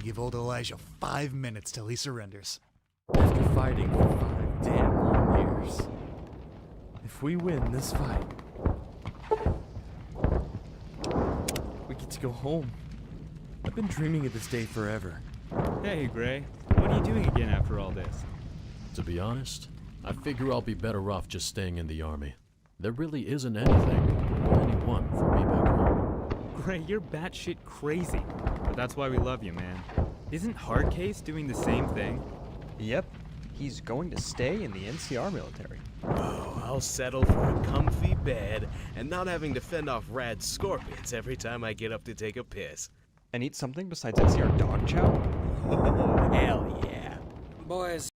give old Elijah 5 minutes till he surrenders. After fighting for 5 damn long years. If we win this fight, we get to go home. I've been dreaming of this day forever. Hey, Gray. What are you doing again after all this? To be honest, I figure I'll be better off just staying in the army. There really isn't anything or anyone for me back home. Gray, you're batshit crazy. But that's why we love you, man. Isn't Hardcase doing the same thing? Yep. He's going to stay in the NCR military. Oh, I'll settle for a comfy bed and not having to fend off rad scorpions every time I get up to take a piss. And eat something besides NCR dog chow? Oh, hell yeah. Boys,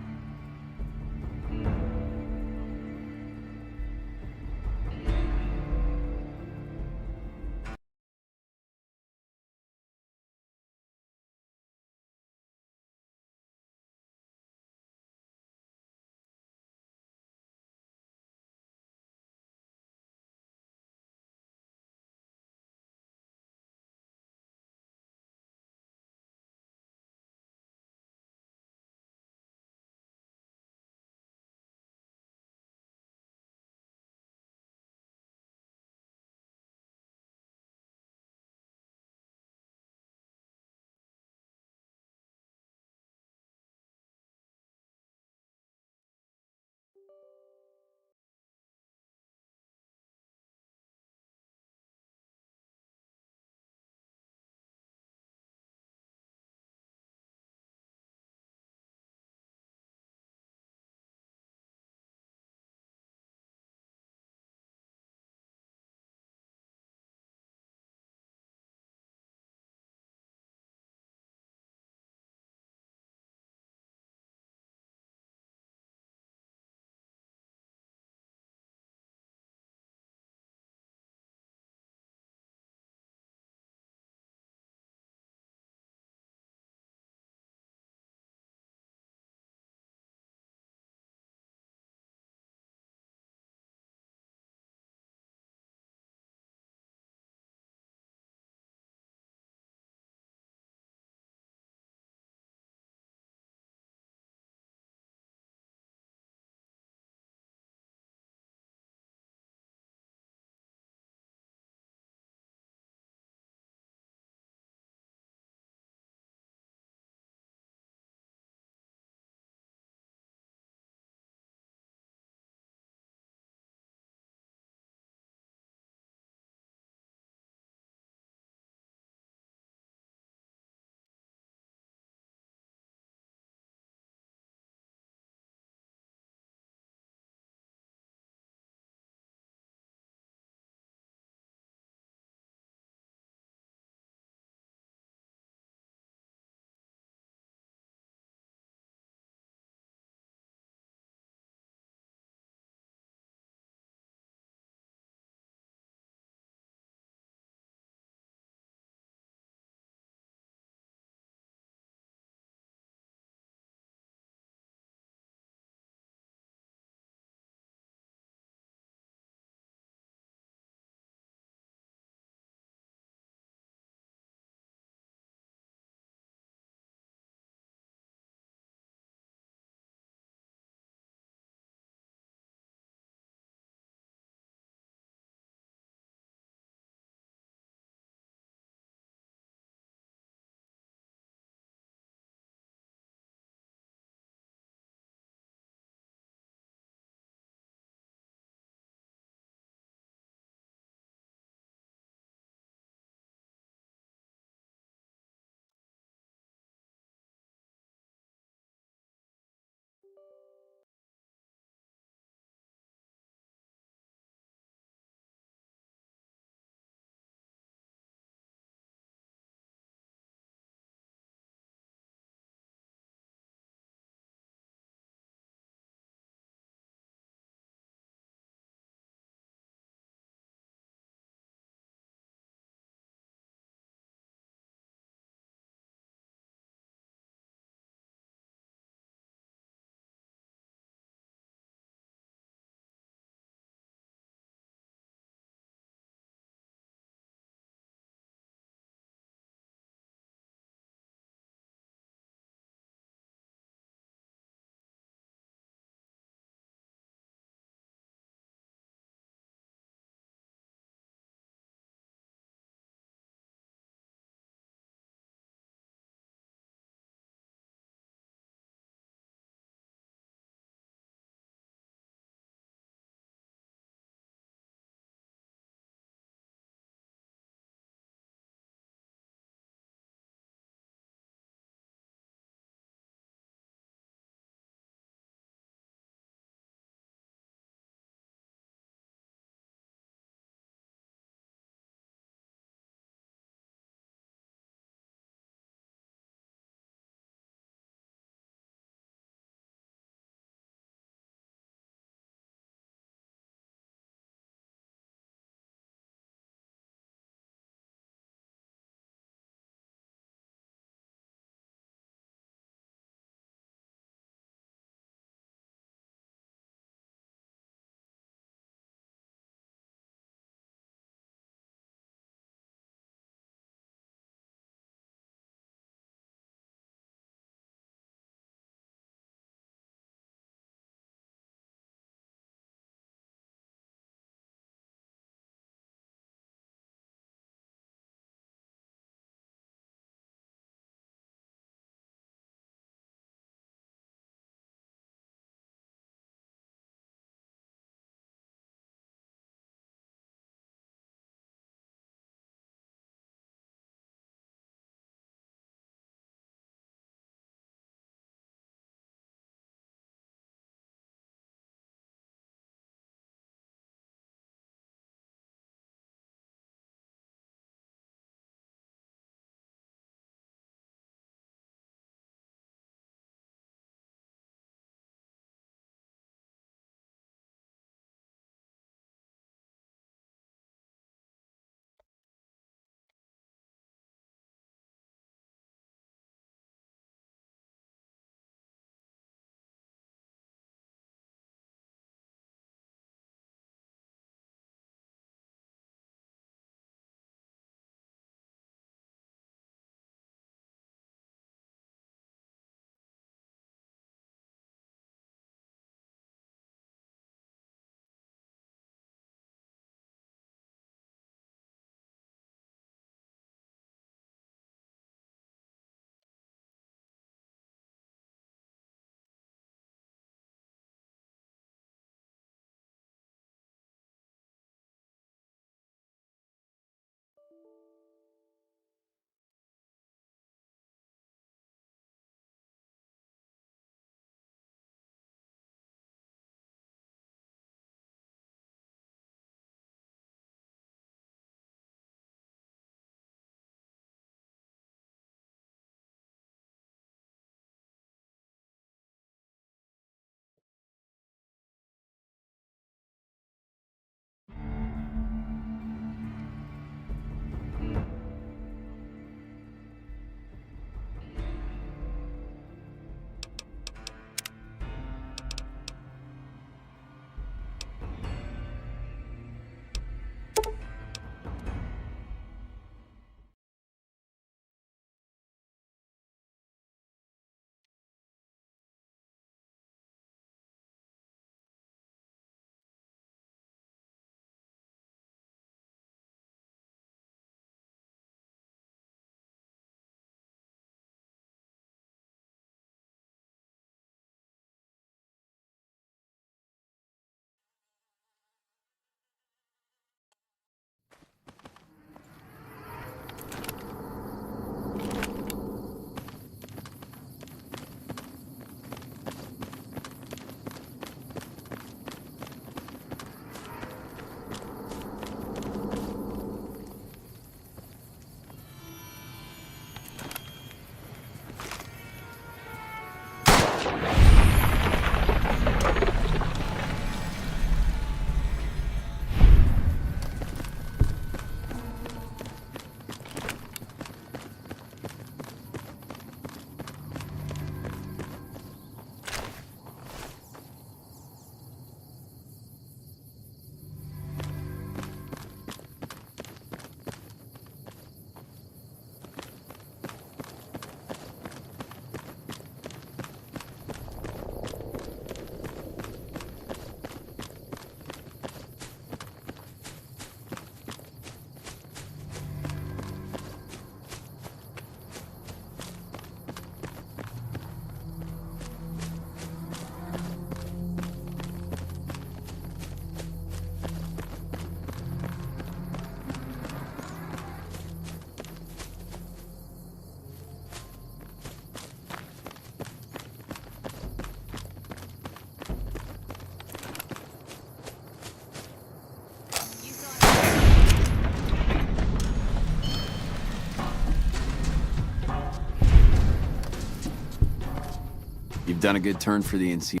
You've done a good turn for the NC.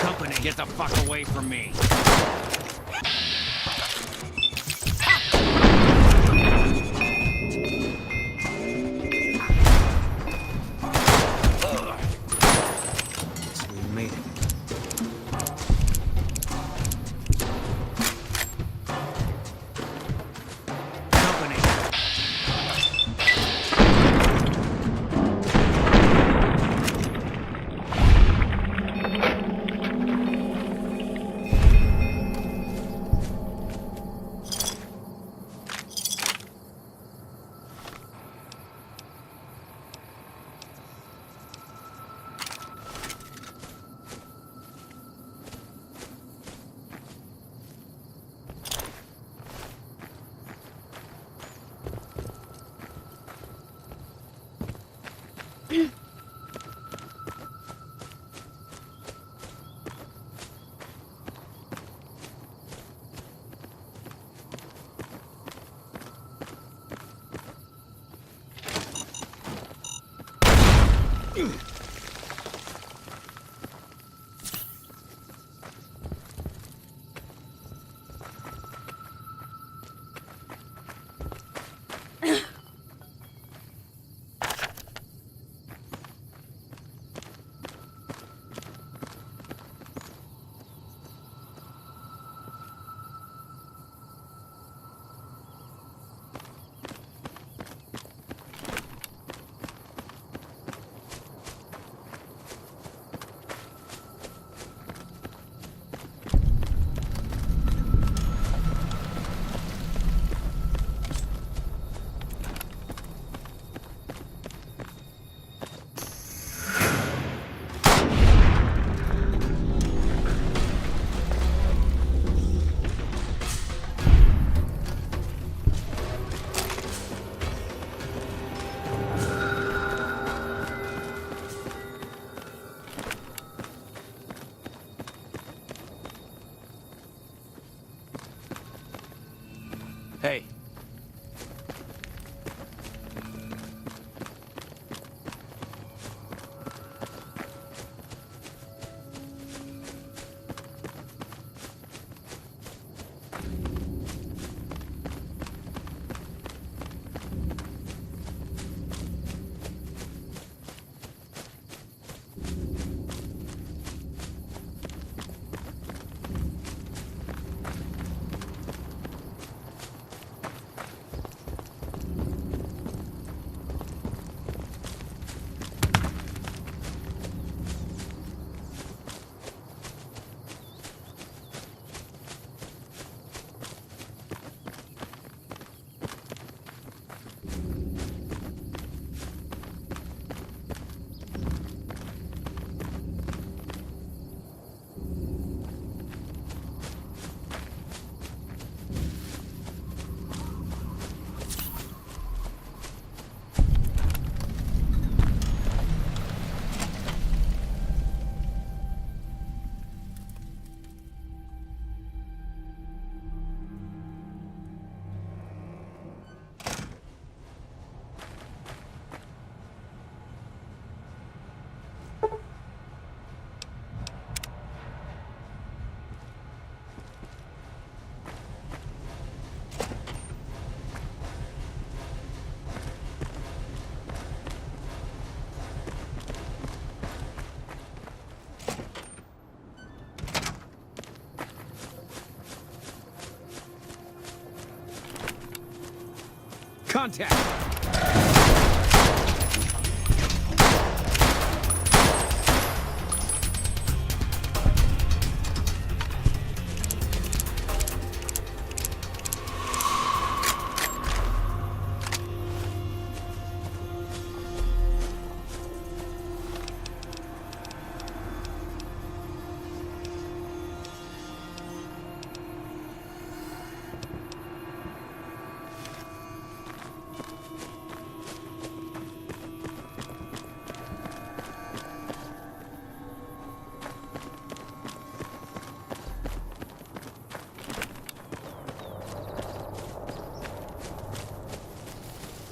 Company, get the fuck away from me. So we made it. Company. Hey. Contact!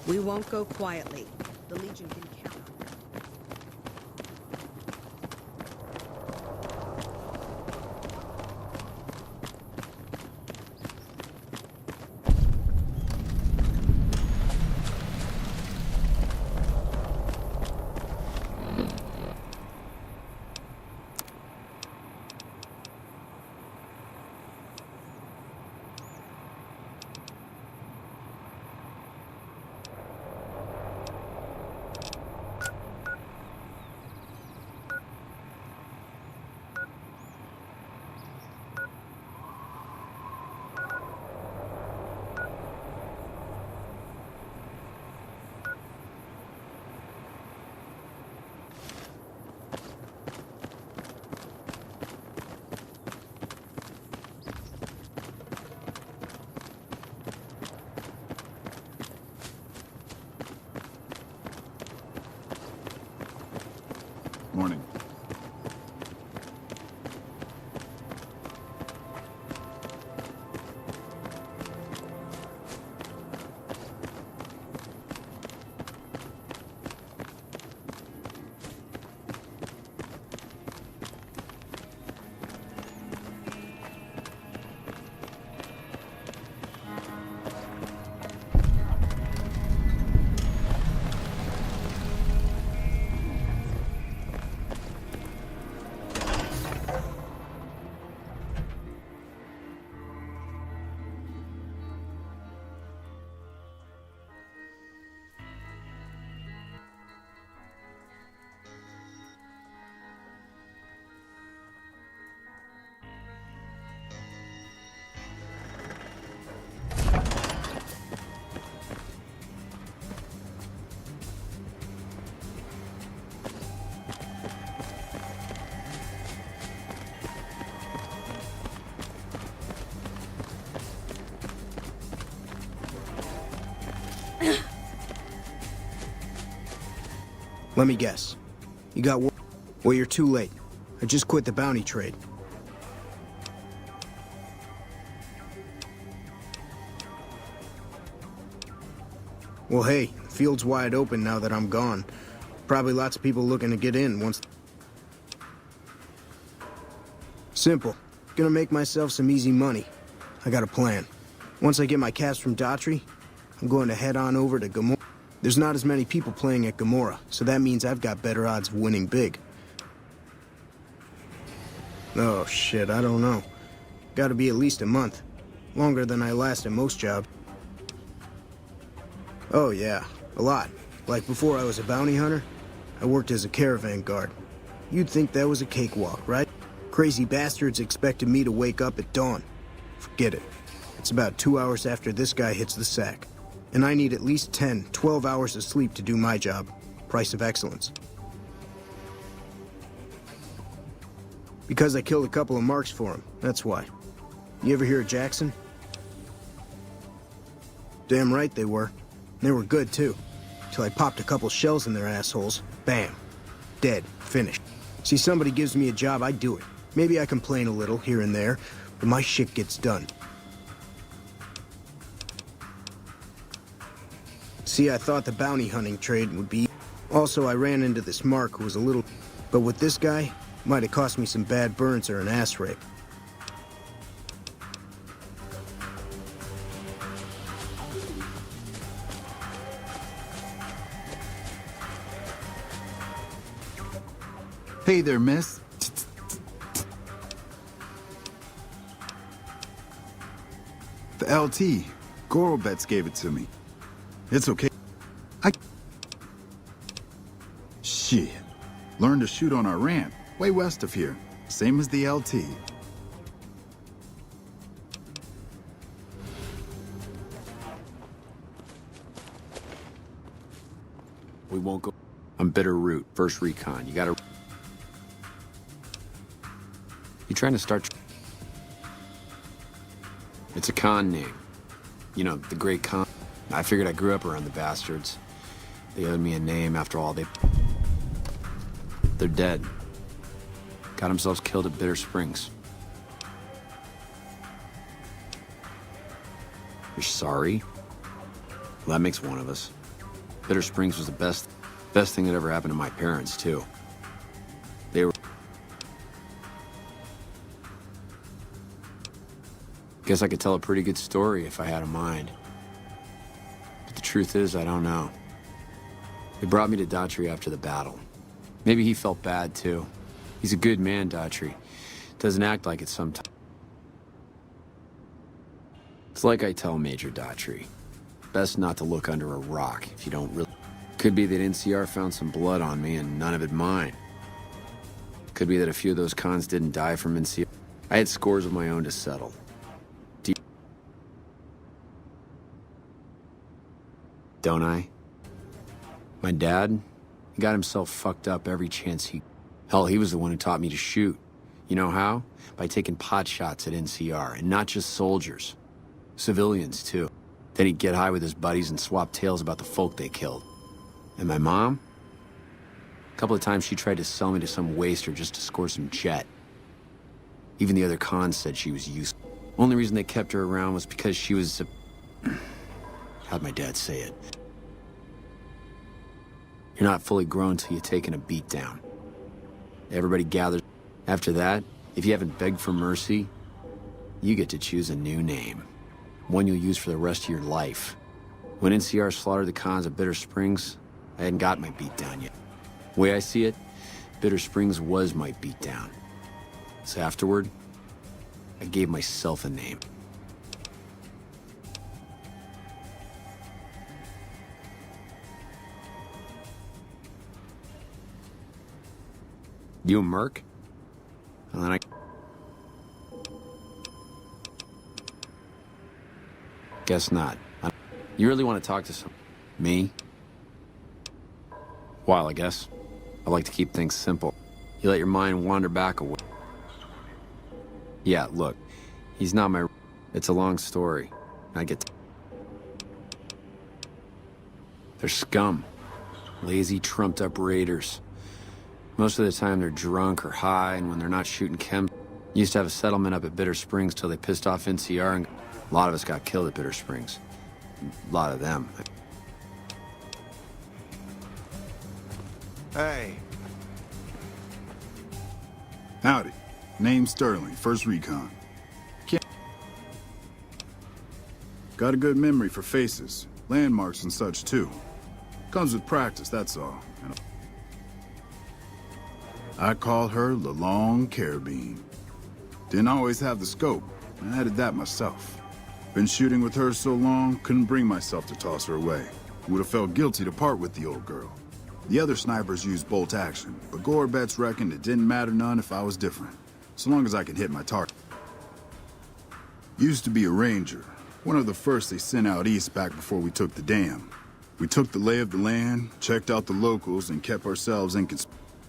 We won't go quietly. The Legion can count on them. Morning. Let me guess. You got work? Well, you're too late. I just quit the bounty trade. Well, hey, the field's wide open now that I'm gone. Probably lots of people looking to get in once... Simple. Gonna make myself some easy money. I got a plan. Once I get my cash from Daughtry, I'm going to head on over to Gomorrah. There's not as many people playing at Gomorrah, so that means I've got better odds of winning big. Oh shit, I don't know. Gotta be at least a month. Longer than I last at most jobs. Oh yeah, a lot. Like before I was a bounty hunter, I worked as a caravan guard. You'd think that was a cakewalk, right? Crazy bastards expected me to wake up at dawn. Forget it. It's about 2 hours after this guy hits the sack. And I need at least 10, 12 hours of sleep to do my job. Price of excellence. Because I killed a couple of marks for him, that's why. You ever hear of Jackson? Damn right they were. They were good, too. Till I popped a couple shells in their assholes. Bam. Dead. Finished. See, somebody gives me a job, I do it. Maybe I complain a little here and there, but my shit gets done. See, I thought the bounty hunting trade would be... Also, I ran into this Mark who was a little... But with this guy, might have cost me some bad burns or an ass rape. Hey there, miss. The LT. Gorobets gave it to me. It's okay. Shit. Learned to shoot on our ramp, way west of here. Same as the LT. We won't go. I'm Bitter Root, first recon. You gotta... You trying to start... It's a con name. You know, the Great Con. I figured I grew up around the bastards. They owed me a name after all they... They're dead. Got themselves killed at Bitter Springs. You're sorry? Well, that makes one of us. Bitter Springs was the best. Best thing that ever happened to my parents, too. They were... Guess I could tell a pretty good story if I had a mind. But the truth is, I don't know. They brought me to Daughtry after the battle. Maybe he felt bad, too. He's a good man, Daughtry. Doesn't act like it sometimes. It's like I tell Major Daughtry. Best not to look under a rock if you don't really... Could be that NCR found some blood on me and none of it mine. Could be that a few of those cons didn't die from NCR. I had scores of my own to settle. Don't I? My dad, he got himself fucked up every chance he... Hell, he was the one who taught me to shoot. You know how? By taking pot shots at NCR, and not just soldiers. Civilians, too. Then he'd get high with his buddies and swap tales about the folk they killed. And my mom? A couple of times she tried to sell me to some waster just to score some jet. Even the other cons said she was useless. Only reason they kept her around was because she was a... How'd my dad say it? You're not fully grown till you've taken a beat down. Everybody gathers. After that, if you haven't begged for mercy, you get to choose a new name. One you'll use for the rest of your life. When NCR slaughtered the cons of Bitter Springs, I hadn't got my beat down yet. The way I see it, Bitter Springs was my beat down. So afterward, I gave myself a name. You a merc? And then Guess not. You really want to talk to me? While, I guess. I like to keep things simple. You let your mind wander back away. Yeah, look. He's not my... It's a long story. I get... They're scum. Lazy, trumped-up raiders. Most of the time they're drunk or high, and when they're not shooting chem... Used to have a settlement up at Bitter Springs till they pissed off NCR, and a lot of us got killed at Bitter Springs. A lot of them. Hey. Howdy. Name's Sterling, first recon. Got a good memory for faces, landmarks and such too. Comes with practice, that's all. I call her the Long Carabine. Didn't always have the scope. I added that myself. Been shooting with her so long, couldn't bring myself to toss her away. Would have felt guilty to part with the old girl. The other snipers used bolt action, but Gorbets reckoned it didn't matter none if I was different, so long as I could hit my target. Used to be a ranger, one of the first they sent out east back before we took the dam. We took the lay of the land, checked out the locals, and kept ourselves in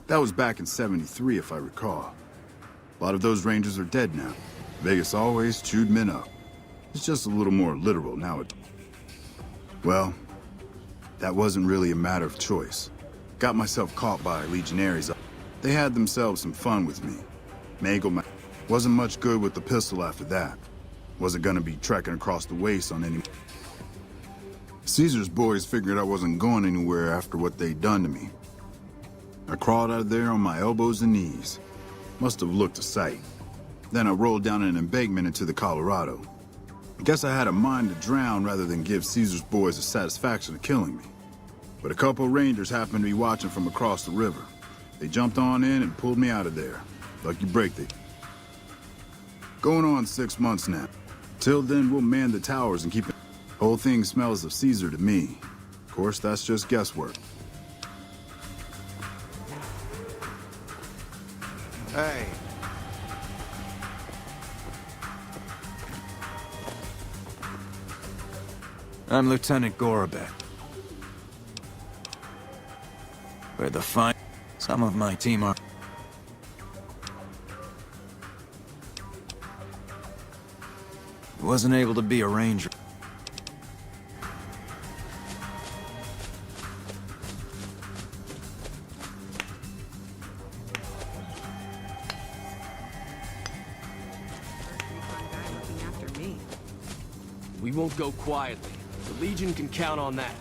That was back in '73, if I recall. A lot of those rangers are dead now. Vegas always chewed men up. It's just a little more literal nowadays. Well, that wasn't really a matter of choice. Got myself caught by legionaries. They had themselves some fun with me. Mangled wasn't much good with the pistol after that. Wasn't gonna be trekking across the waste on any... Caesar's boys figured I wasn't going anywhere after what they'd done to me. I crawled out of there on my elbows and knees. Must have looked a sight. Then I rolled down an embankment into the Colorado. Guess I had a mind to drown rather than give Caesar's boys the satisfaction of killing me. But a couple rangers happened to be watching from across the river. They jumped on in and pulled me out of there. Lucky break they... Going on 6 months now. Till then, we'll man the towers and keep it... Whole thing smells of Caesar to me. Of course, that's just guesswork. Hey. I'm Lieutenant Gorobek. We're the fine... Some of my team are... Wasn't able to be a ranger. We won't go quietly. The Legion can count on that.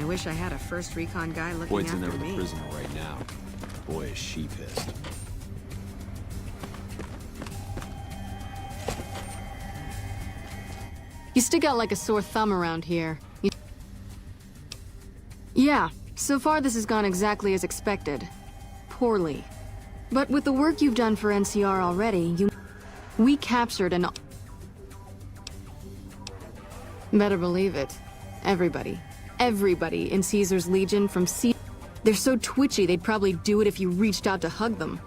I wish I had a first recon guy looking Boyd's after in there with me. the prisoner right now. Boy, is she pissed. You stick out like a sore thumb around here. Yeah, so far this has gone exactly as expected. Poorly. But with the work you've done for NCR already, we captured an... Better believe it. Everybody in Caesar's Legion from they're so twitchy they'd probably do it if you reached out to hug them.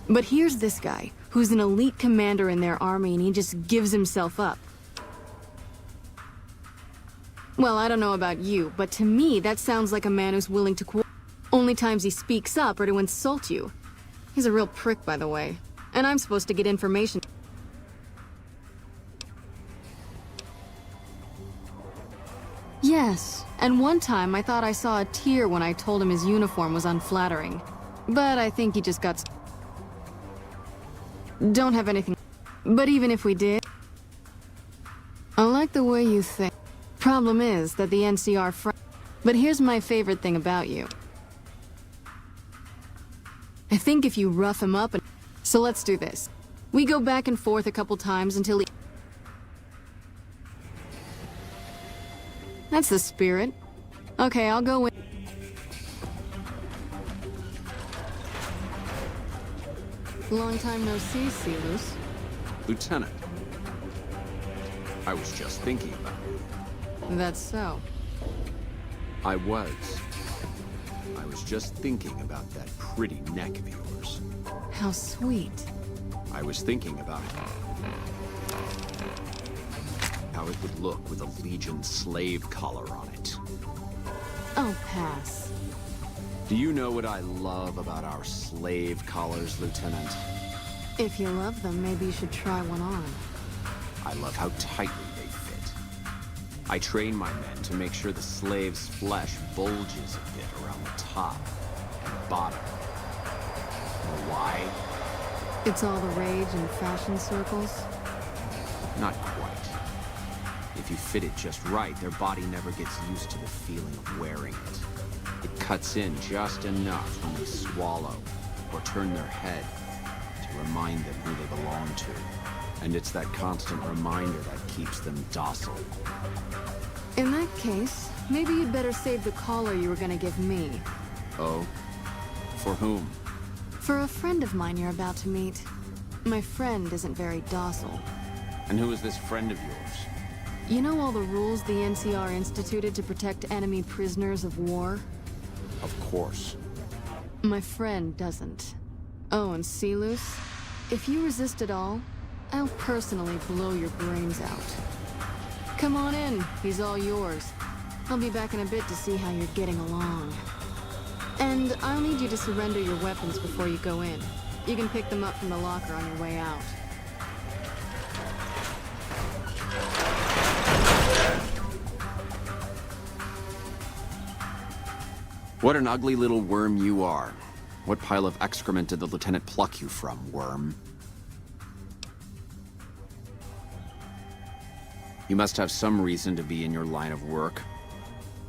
But here's this guy, who's an elite commander in their army, and he just gives himself up. Well, I don't know about you, but to me that sounds like a man who's willing to only times he speaks up are to insult you. He's a real prick, by the way. And I'm supposed to get information. Yes, and one time I thought I saw a tear when I told him his uniform was unflattering. But I think he just got... Don't have anything... But even if we did... I like the way you think. Problem is that the NCR But here's my favorite thing about you. I think if you rough him up and... So let's do this. We go back and forth a couple times until he... That's the spirit. Okay, I'll go in. Long time no see, Silus. Lieutenant, I was just thinking about you. That's so. I was just thinking about that pretty neck of yours. How sweet. I was thinking about how it would look with a Legion slave collar on it. Oh, pass. Do you know what I love about our slave collars, Lieutenant? If you love them, maybe you should try one on. I love how tightly they fit. I train my men to make sure the slave's flesh bulges a bit around the top and bottom. Know why? It's all the rage in fashion circles? Not quite. If you fit it just right, their body never gets used to the feeling of wearing it. It cuts in just enough when they swallow or turn their head to remind them who they belong to. And it's that constant reminder that keeps them docile. In that case, maybe you'd better save the collar you were gonna give me. Oh? For whom? For a friend of mine you're about to meet. My friend isn't very docile. And who is this friend of yours? You know all the rules the NCR instituted to protect enemy prisoners of war? Of course. My friend doesn't. Oh, and Silus, if you resist at all, I'll personally blow your brains out. Come on in, he's all yours. I'll be back in a bit to see how you're getting along. And I'll need you to surrender your weapons before you go in. You can pick them up from the locker on your way out. What an ugly little worm you are. What pile of excrement did the lieutenant pluck you from, worm? You must have some reason to be in your line of work.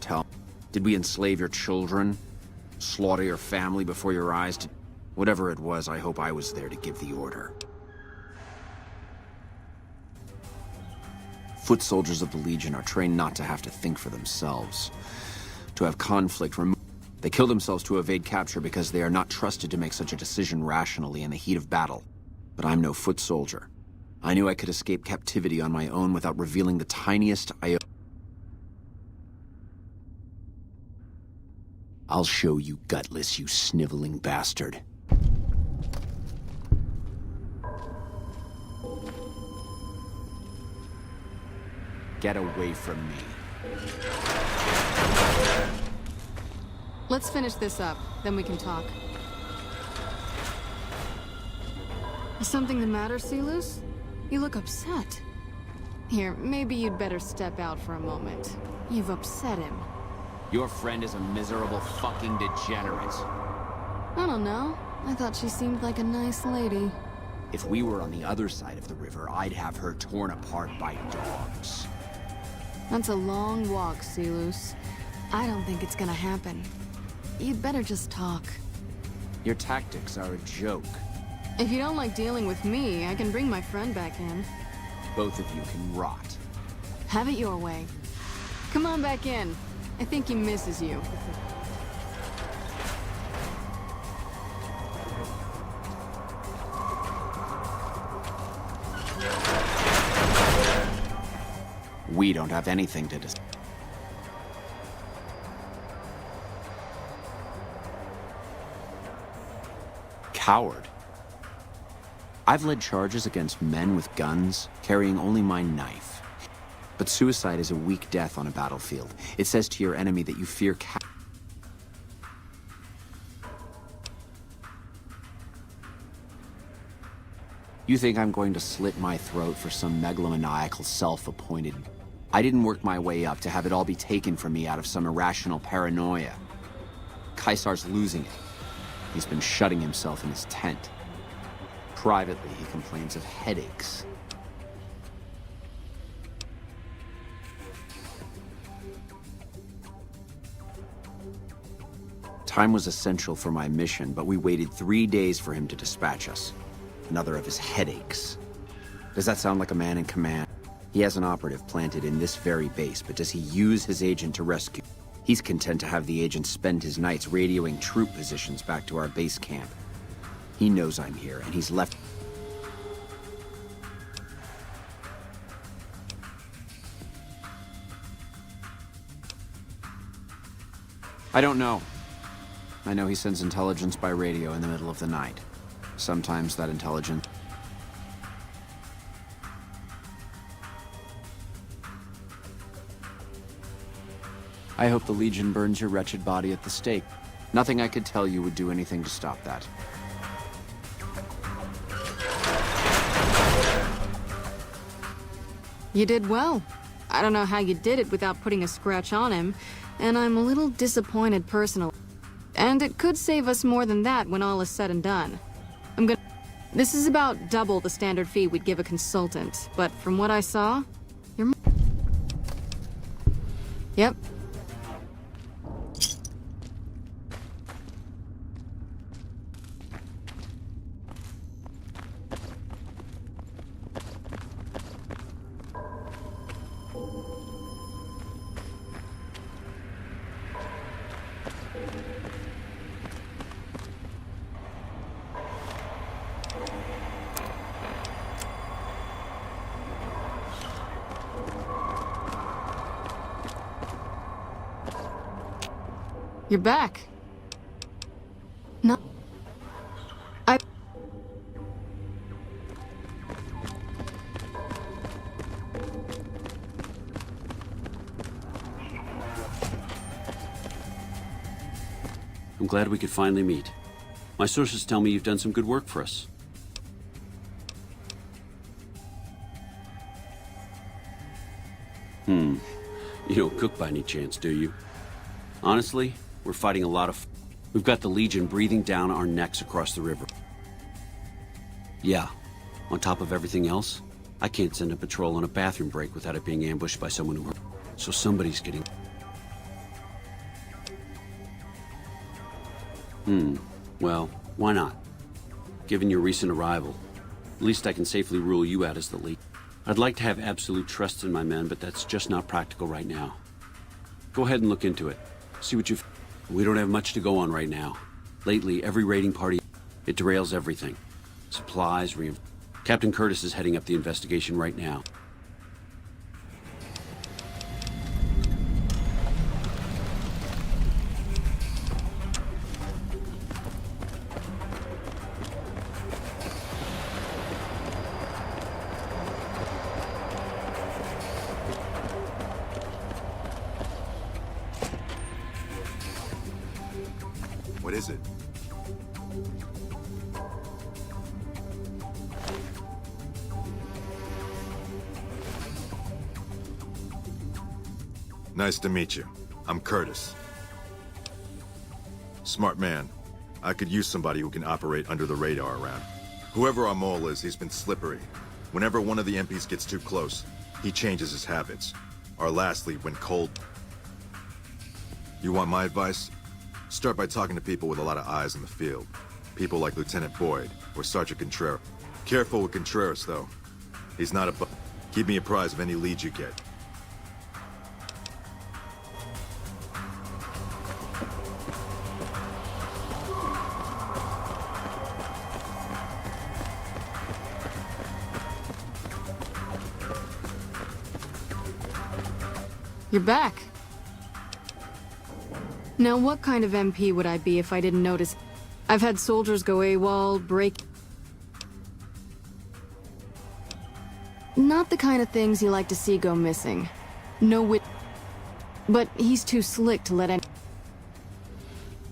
Tell me, did we enslave your children? Slaughter your family before your eyes? Whatever it was, I hope I was there to give the order. Foot soldiers of the Legion are trained not to have to think for themselves. To have conflict removed. They kill themselves to evade capture because they are not trusted to make such a decision rationally in the heat of battle. But I'm no foot soldier. I knew I could escape captivity on my own without revealing the tiniest iota. I'll show you gutless, you sniveling bastard. Get away from me. Let's finish this up, then we can talk. Is something the matter, Silus? You look upset. Here, maybe you'd better step out for a moment. You've upset him. Your friend is a miserable fucking degenerate. I don't know. I thought she seemed like a nice lady. If we were on the other side of the river, I'd have her torn apart by dogs. That's a long walk, Silus. I don't think it's gonna happen. You'd better just talk. Your tactics are a joke. If you don't like dealing with me, I can bring my friend back in. Both of you can rot. Have it your way. Come on back in. I think he misses you. We don't have anything to discuss. Coward. I've led charges against men with guns, carrying only my knife. But suicide is a weak death on a battlefield. It says to your enemy that you fear You think I'm going to slit my throat for some megalomaniacal self-appointed... I didn't work my way up to have it all be taken from me out of some irrational paranoia. Kaisar's losing it. He's been shutting himself in his tent. Privately, he complains of headaches. Time was essential for my mission, but we waited 3 days for him to dispatch us. Another of his headaches. Does that sound like a man in command? He has an operative planted in this very base, but does he use his agent to rescue? He's content to have the agent spend his nights radioing troop positions back to our base camp. He knows I'm here, and he's left... I don't know. I know he sends intelligence by radio in the middle of the night. Sometimes that intelligence... I hope the Legion burns your wretched body at the stake. Nothing I could tell you would do anything to stop that. You did well. I don't know how you did it without putting a scratch on him, and I'm a little disappointed personally. And it could save us more than that when all is said and done. This is about double the standard fee we'd give a consultant, but from what I saw, you're... Yep. You're back. No. I'm glad we could finally meet. My sources tell me you've done some good work for us. You don't cook by any chance, do you? Honestly, we're fighting a lot of... We've got the Legion breathing down our necks across the river. Yeah, on top of everything else, I can't send a patrol on a bathroom break without it being ambushed by someone who... So somebody's getting... Well, why not? Given your recent arrival, at least I can safely rule you out as the lead. I'd like to have absolute trust in my men, but that's just not practical right now. Go ahead and look into it. See what you've... We don't have much to go on right now. Lately, every raiding party, it derails everything. Supplies, Captain Curtis is heading up the investigation right now. What is it? Nice to meet you. I'm Curtis. Smart man. I could use somebody who can operate under the radar around. Whoever our mole is, he's been slippery. Whenever one of the MPs gets too close, he changes his habits. Our last lead went cold. You want my advice? Start by talking to people with a lot of eyes in the field. People like Lieutenant Boyd or Sergeant Contreras. Careful with Contreras, though. He's not a Keep me apprised of any leads you get. You're back. Now, what kind of MP would I be if I didn't notice? I've had soldiers go AWOL, break... Not the kind of things you like to see go missing. No wit... But he's too slick to let any...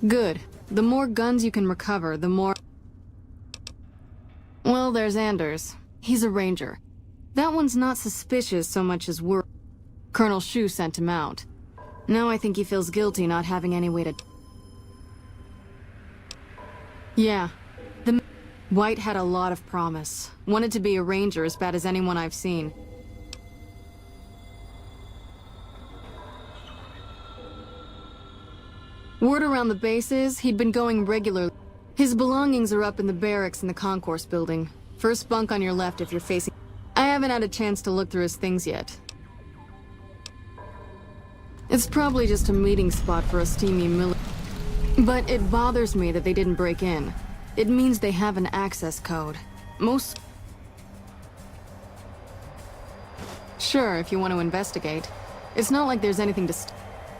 Good. The more guns you can recover, the more... Well, there's Anders. He's a ranger. That one's not suspicious so much as worried. Colonel Shu sent him out. Now I think he feels guilty not having any way to... Yeah. The... White had a lot of promise. Wanted to be a ranger as bad as anyone I've seen. Word around the base is he'd been going regularly. His belongings are up in the barracks in the concourse building. First bunk on your left if you're facing... I haven't had a chance to look through his things yet. It's probably just a meeting spot for a steamy But it bothers me that they didn't break in. It means they have an access code. Most... Sure, if you want to investigate. It's not like there's anything to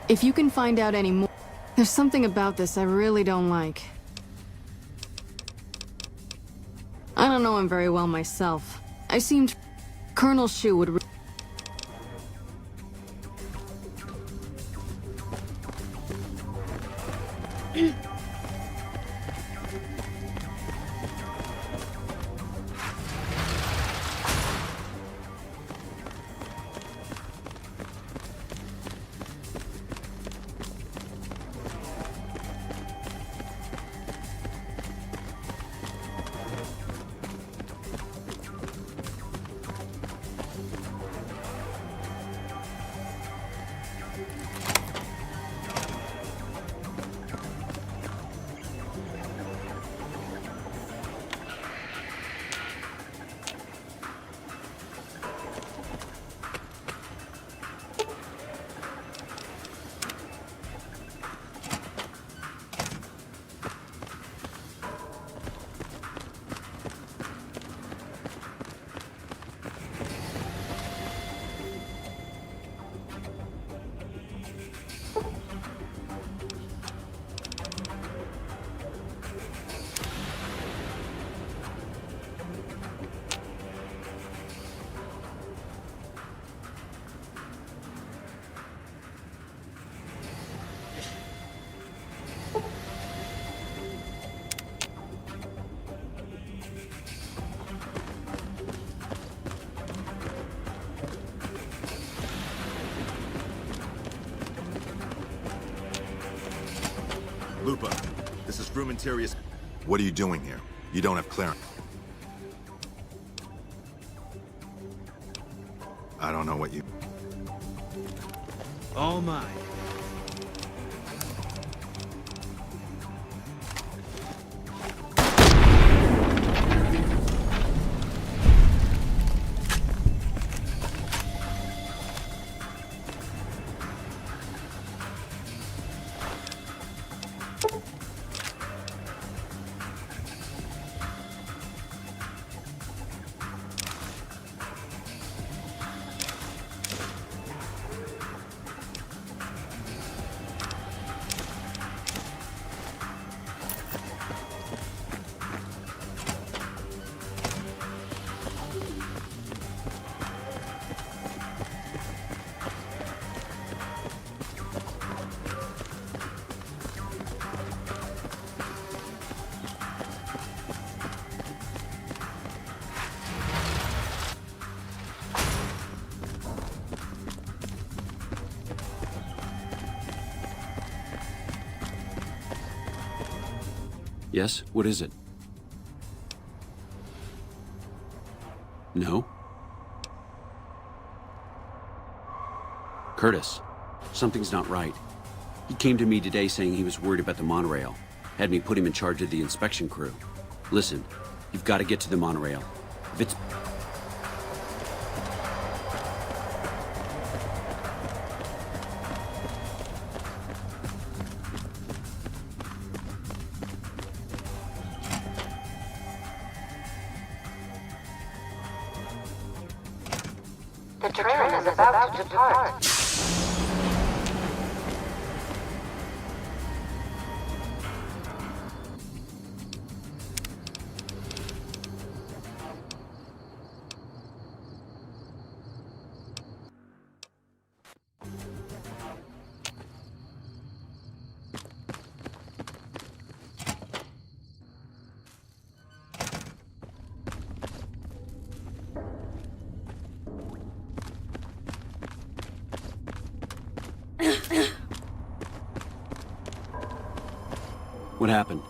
if you can find out any more... There's something about this I really don't like. I don't know him very well myself. I seemed... Colonel Shu would... Lupa, this is Frumentarius. What are you doing here? You don't have clearance. I don't know what you... All mine. Yes? What is it? No? Curtis, something's not right. He came to me today saying he was worried about the monorail. Had me put him in charge of the inspection crew. Listen, you've got to get to the monorail. If it's... The train is about to depart. What happened?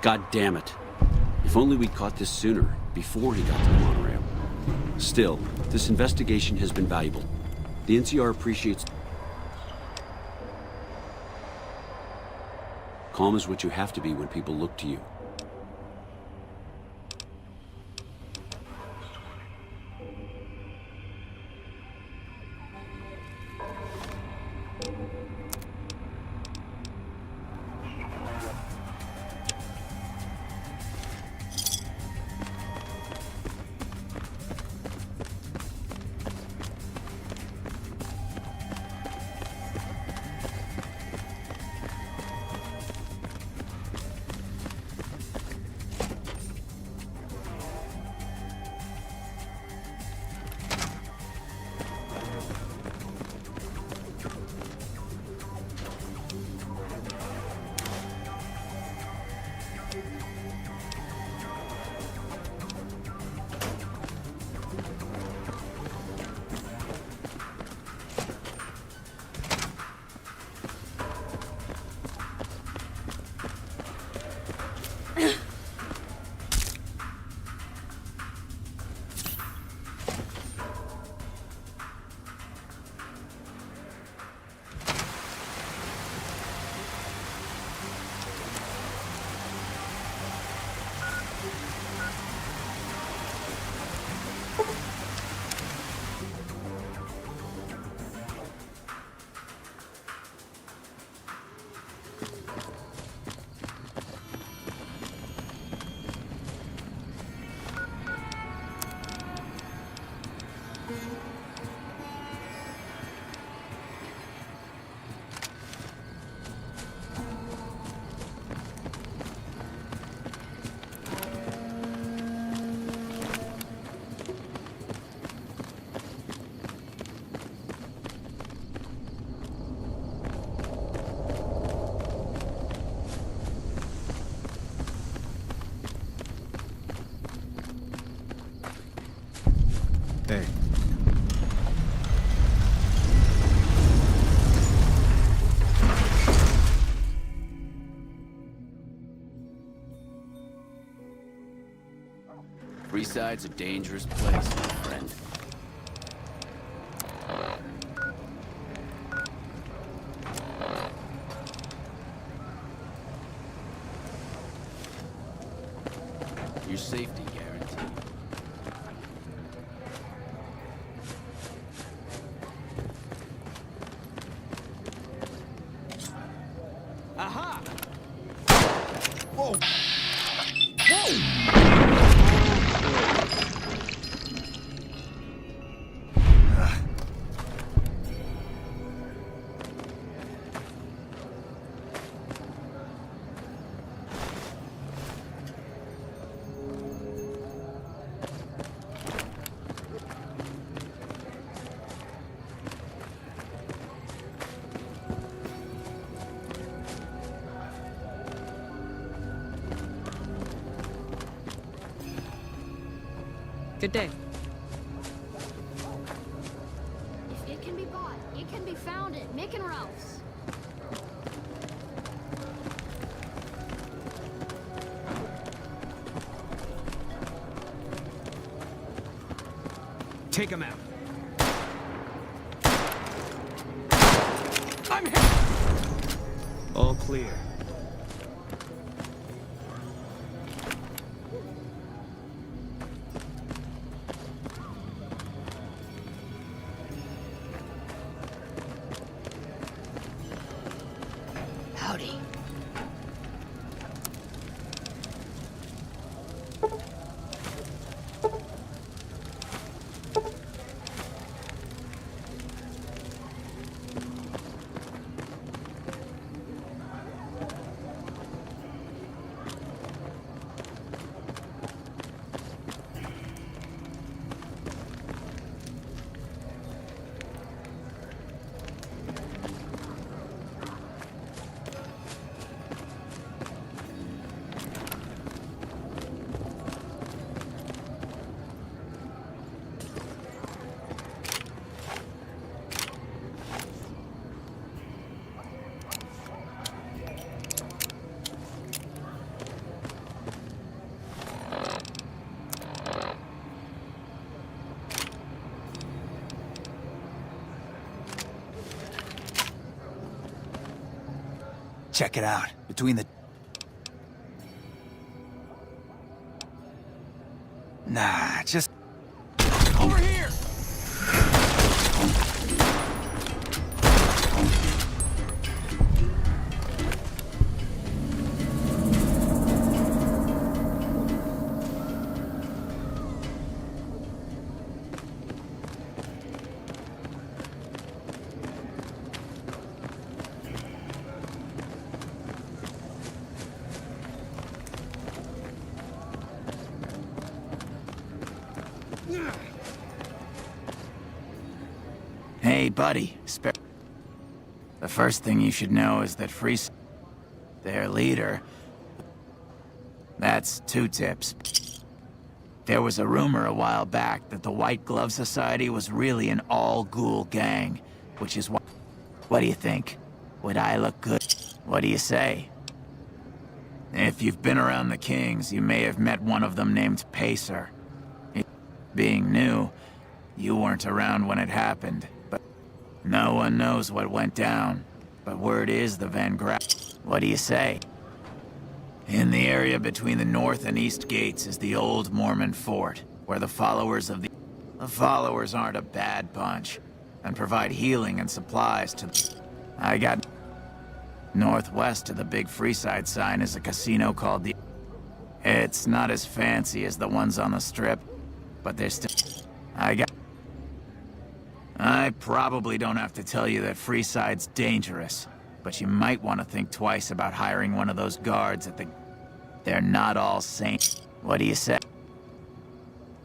God damn it. If only we'd caught this sooner, before he got to the monorail. Still, this investigation has been valuable. The NCR appreciates... Calm is what you have to be when people look to you. Hey. Freeside's a dangerous place, my friend. Your safety guaranteed. Aha! Whoa! Whoa! Good day. If it can be bought, it can be found at Mick and Ralph's. Take him out. I'm hit! All clear. Howdy. Check it out. Between the... Nah, just... Over here! Hey, buddy. The first thing you should know is that their leader... That's 2 tips. There was a rumor a while back that the White Glove Society was really an all-ghoul gang, which is why... What do you think? Would I look good? What do you say? If you've been around the Kings, you may have met one of them named Pacer. Being new, you weren't around when it happened, but no one knows what went down. But word is the Van Gra... What do you say? In the area between the north and east gates is the old Mormon fort, where the followers of the... The followers aren't a bad bunch, and provide healing and supplies to... I got... Northwest of the big Freeside sign is a casino called the... It's not as fancy as the ones on the Strip, but there's still... I probably don't have to tell you that Freeside's dangerous, but you might want to think twice about hiring one of those guards at the... They're not all saints. What do you say?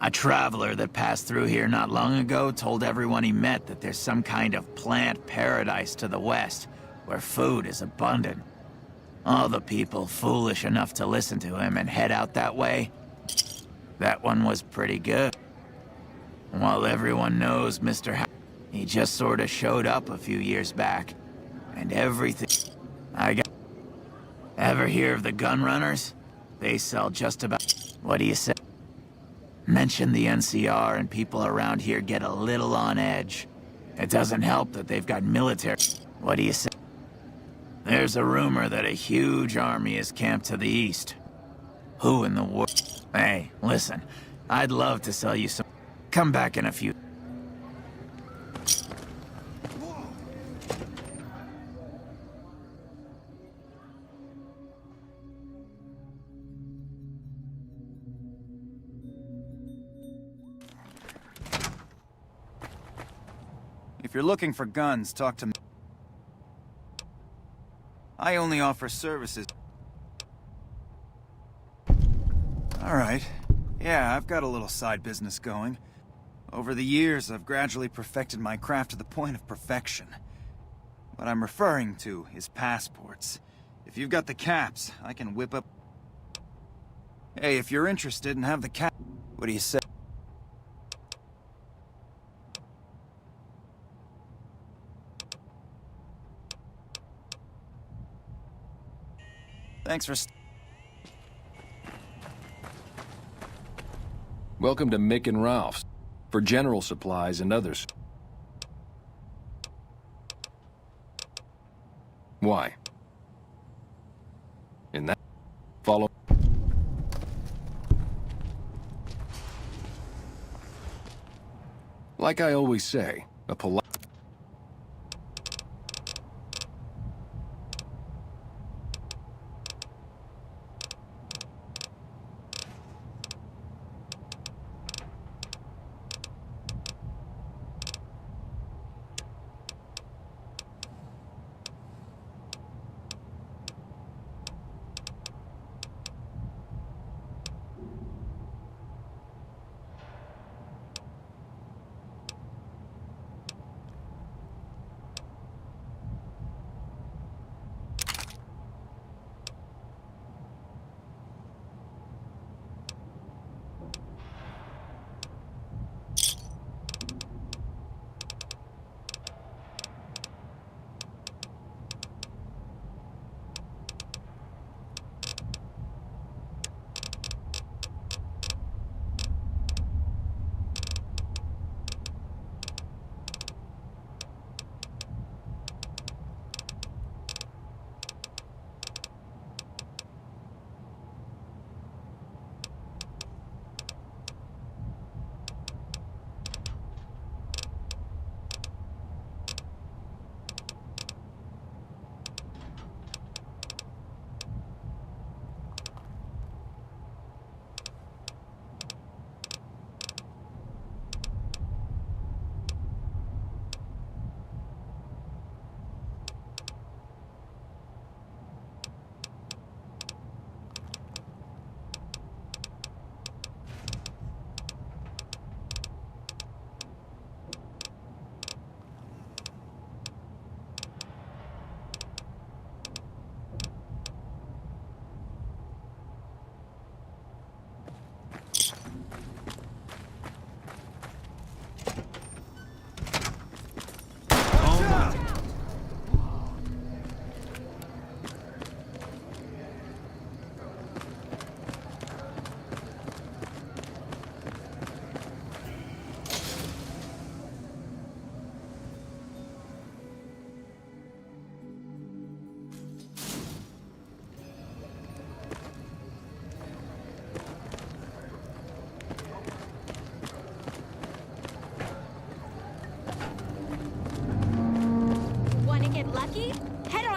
A traveler that passed through here not long ago told everyone he met that there's some kind of plant paradise to the west, where food is abundant. All the people foolish enough to listen to him and head out that way, that one was pretty good. While everyone knows Mr. He just sort of showed up a few years back, and everything... Ever hear of the gun runners? They sell just about... What do you say? Mention the NCR and people around here get a little on edge. It doesn't help that they've got military... What do you say? There's a rumor that a huge army is camped to the east. Who in the world? Hey, listen, I'd love to sell you some... Come back in a few... If you're looking for guns, talk to me. I only offer services. All right. Yeah, I've got a little side business going. Over the years, I've gradually perfected my craft to the point of perfection. What I'm referring to is passports. If you've got the caps, I can whip up... Hey, if you're interested and have the cap... What do you say? Thanks for... Welcome to Mick and Ralph's. for general supplies and others. Why? In that, follow. Like I always say, a polite.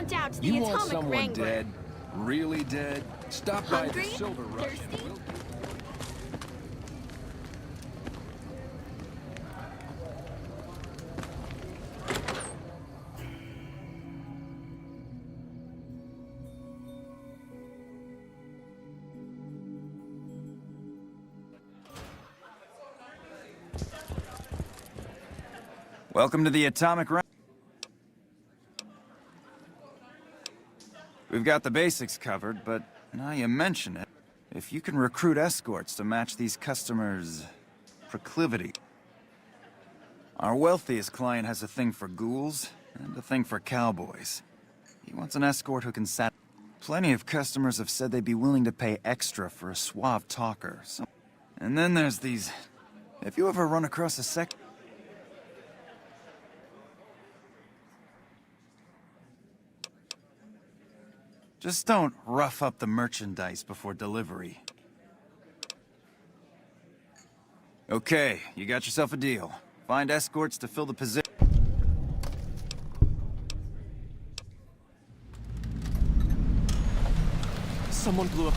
down to the You atomic want someone wrangler. dead? Really dead? Stop by the Hungry? Silver Rush and Thirsty? we'll... Welcome to the atomic wrangler. We've got the basics covered, but now you mention it, if you can recruit escorts to match these customers' proclivity. Our wealthiest client has a thing for ghouls and a thing for cowboys. He wants an escort who can sat. Plenty of customers have said they'd be willing to pay extra for a suave talker. And then there's these... Have you ever run across a sect... Just don't rough up the merchandise before delivery. Okay, you got yourself a deal. Find escorts to fill the position. Someone blew up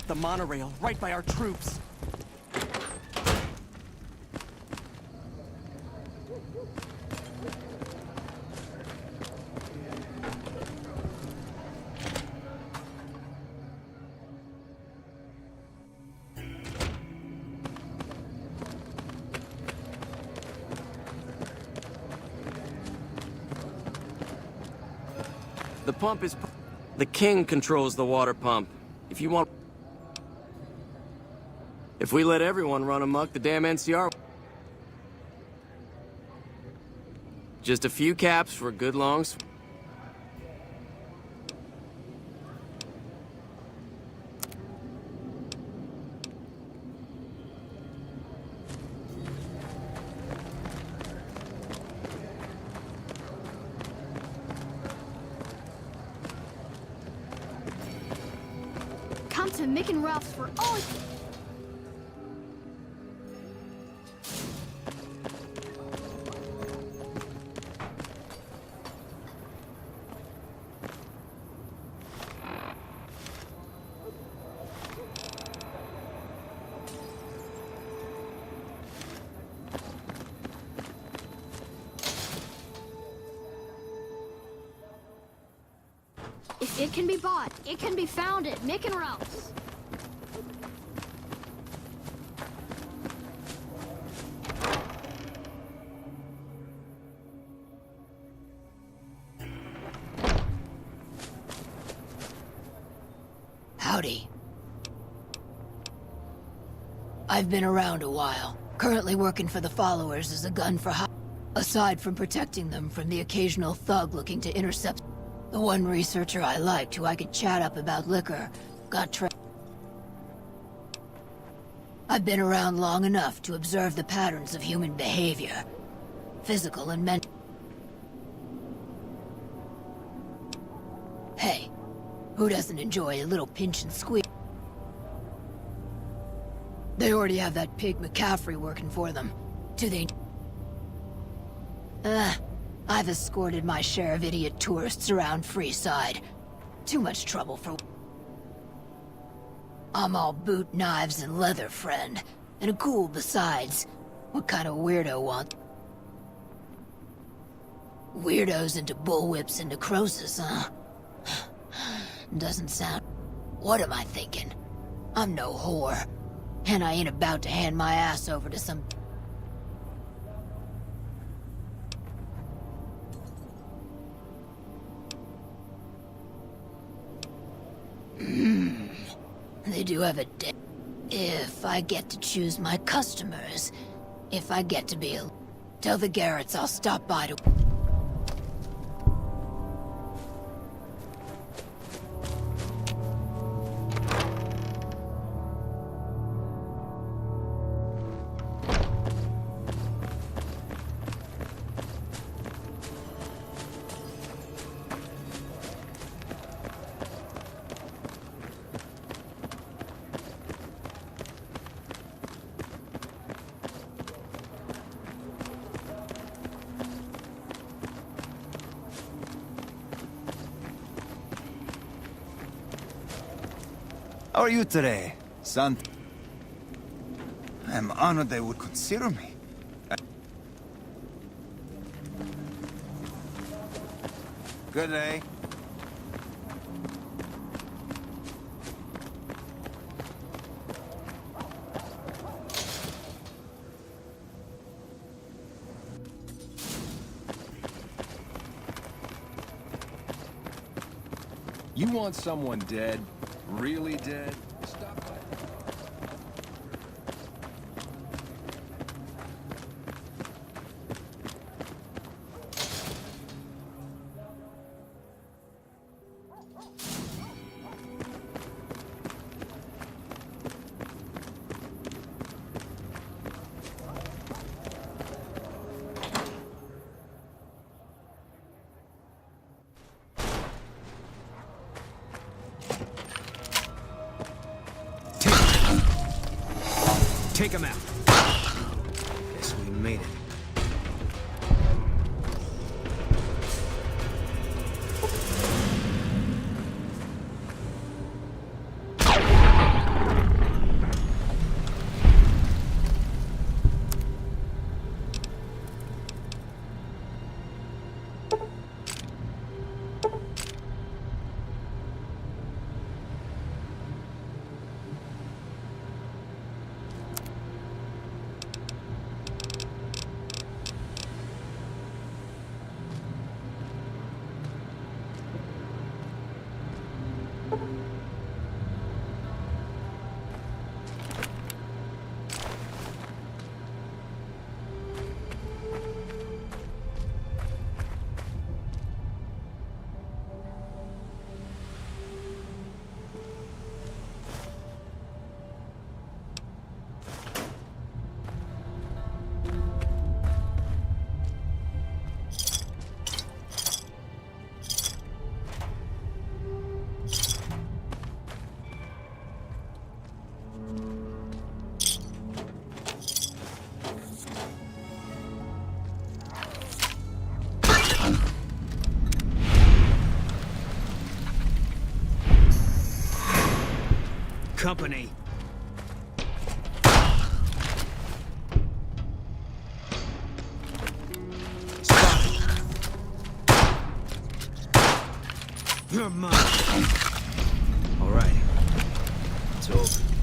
the monorail right by our troops. The pump is... The king controls the water pump. If you want... If we let everyone run amok, the damn NCR... Just a few caps for a good long... to Mick and Ralph's for all... If it can be bought, it can be found at Mick and Ralph's. Howdy. I've been around a while, currently working for the followers as a gun for hire. Aside from protecting them from the occasional thug looking to intercept, the one researcher I liked who I could chat up about liquor got I've been around long enough to observe the patterns of human behavior, physical and mental. Hey, who doesn't enjoy a little pinch and squeeze? They already have that pig McCaffrey working for them. Do they? I've escorted my share of idiot tourists around Freeside. Too much trouble for... I'm all boot, knives, and leather, friend. And a ghoul besides. What kind of weirdo want... Weirdos into bullwhips and necrosis, huh? Doesn't sound... What am I thinking? I'm no whore. And I ain't about to hand my ass over to some... They do have a day. If I get to choose my customers, if I get to be a... Tell the Garretts I'll stop by to... How are you today, son? I'm honored they would consider me. Good day. You want someone dead? Really dead? Stop by. Take him out. Guess we made it. company. You're mine. All right. It's over.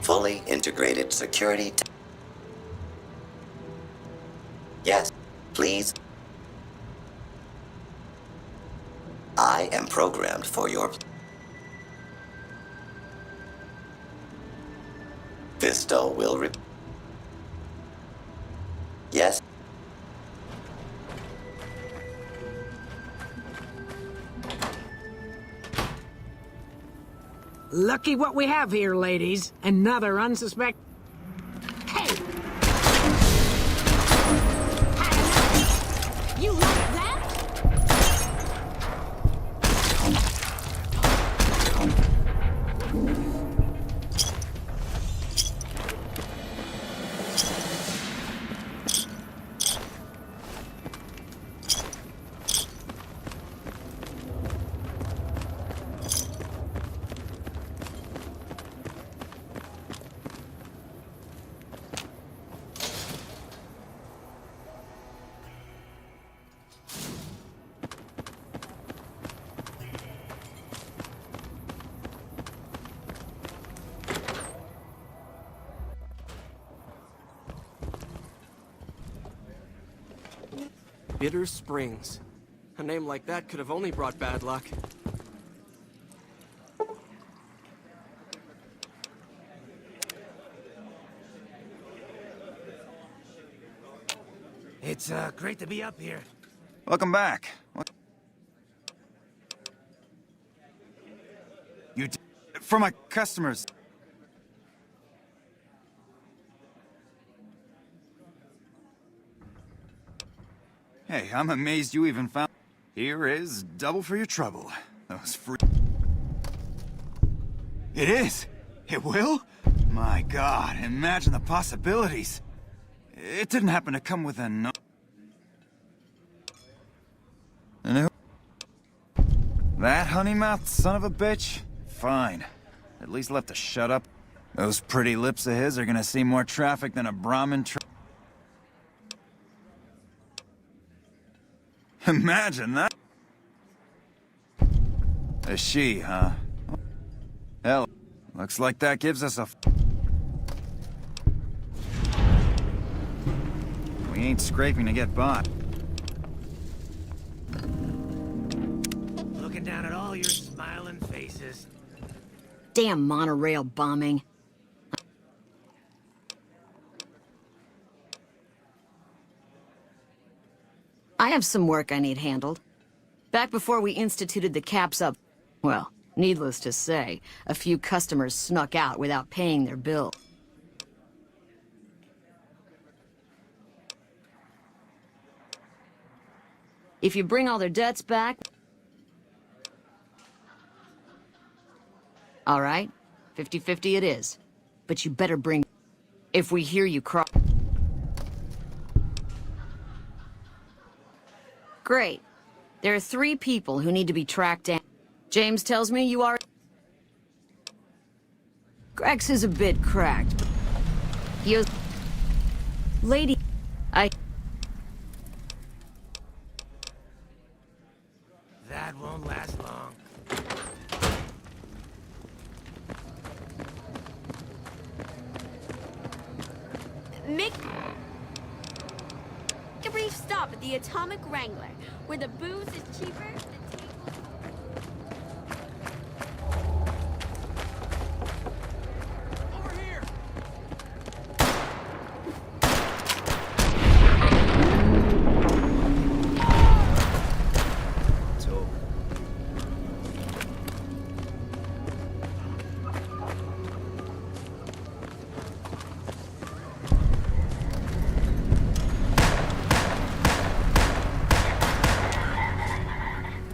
Fully integrated security. Yes, please. I am programmed for your... Visto will Yes. Lucky what we have here, ladies. Another unsuspect. Hey! You like that? Bitter Springs. A name like that could have only brought bad luck. It's great to be up here. Welcome back. For my customers. Hey, I'm amazed you even found... Here is double for your trouble. Those free... It is! It will? My God, imagine the possibilities. It didn't happen to come with a no... That honey-mouthed son of a bitch? Fine. At least left to shut up. Those pretty lips of his are gonna see more traffic than a Brahmin Imagine that. A she, huh? Hell, looks like that gives us a... We ain't scraping to get bought. Looking down at all your smiling faces. Damn monorail bombing. I have some work I need handled. Back before we instituted the caps up, well, needless to say, a few customers snuck out without paying their bill. If you bring all their debts back... All right, 50-50 it is. But you better bring... If we hear you cry... Great. There are 3 people who need to be tracked down. James tells me you are... Grex is a bit cracked, but... He... Lady... That won't last long. Make a brief stop at the Atomic Wrangler, where the booze is cheaper, the tables... Over here!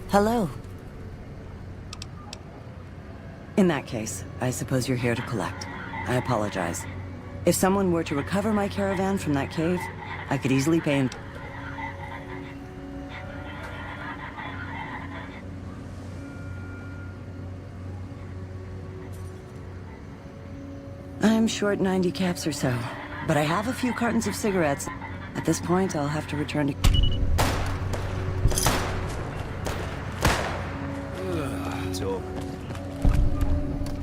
Hello. In that case, I suppose you're here to collect. I apologize. If someone were to recover my caravan from that cave, I could easily pay him. I'm short 90 caps or so, but I have a few cartons of cigarettes. At this point, I'll have to return to...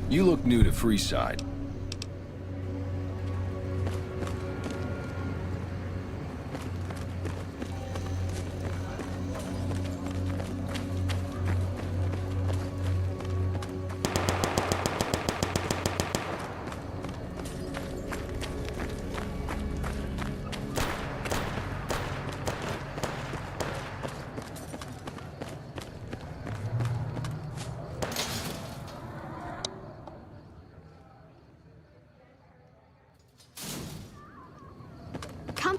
You look new to Freeside.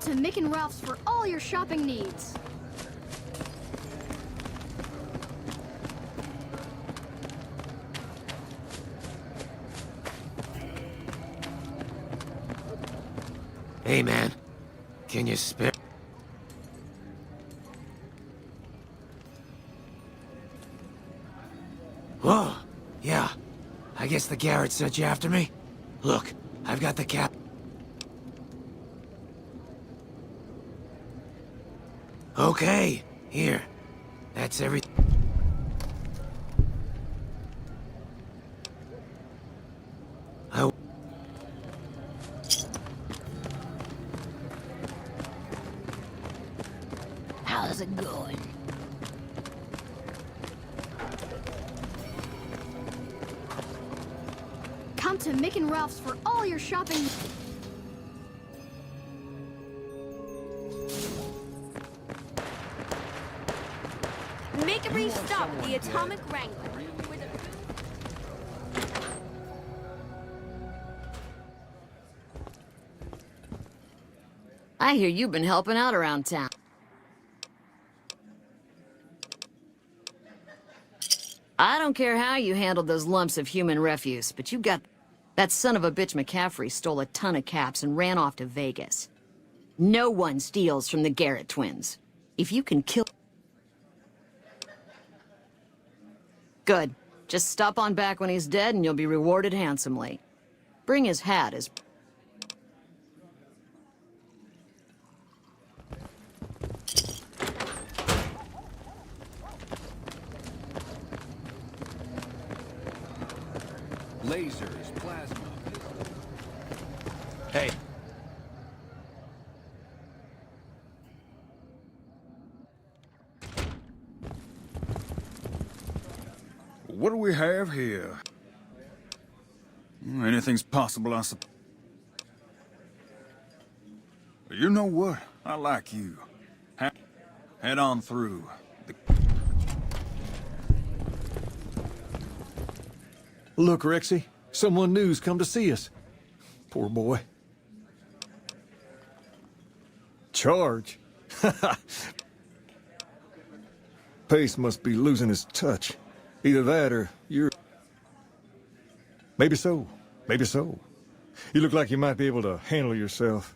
to Mick and Ralph's for all your shopping needs. Hey, man. Can you spare? Whoa. Yeah. I guess the Garrett sent you after me? Look, I've got the cap. Okay. Here. That's everything. How's it going? Come to Mick and Ralph's for all your shopping. Make a brief stop at the Atomic Wrangler. I hear you've been helping out around town. I don't care how you handled those lumps of human refuse, but you got... That son of a bitch McCaffrey stole a ton of caps and ran off to Vegas. No one steals from the Garrett twins. If you can kill... Good. Just stop on back when he's dead and you'll be rewarded handsomely. Bring his hat as... Lasers, plasma. Hey. What do we have here? Anything's possible, I suppose. You know what? I like you. Head on through. Look, Rexy, someone new's come to see us. Poor boy. Charge? Pace must be losing his touch. Either that or you're... Maybe so. Maybe so. You look like you might be able to handle yourself.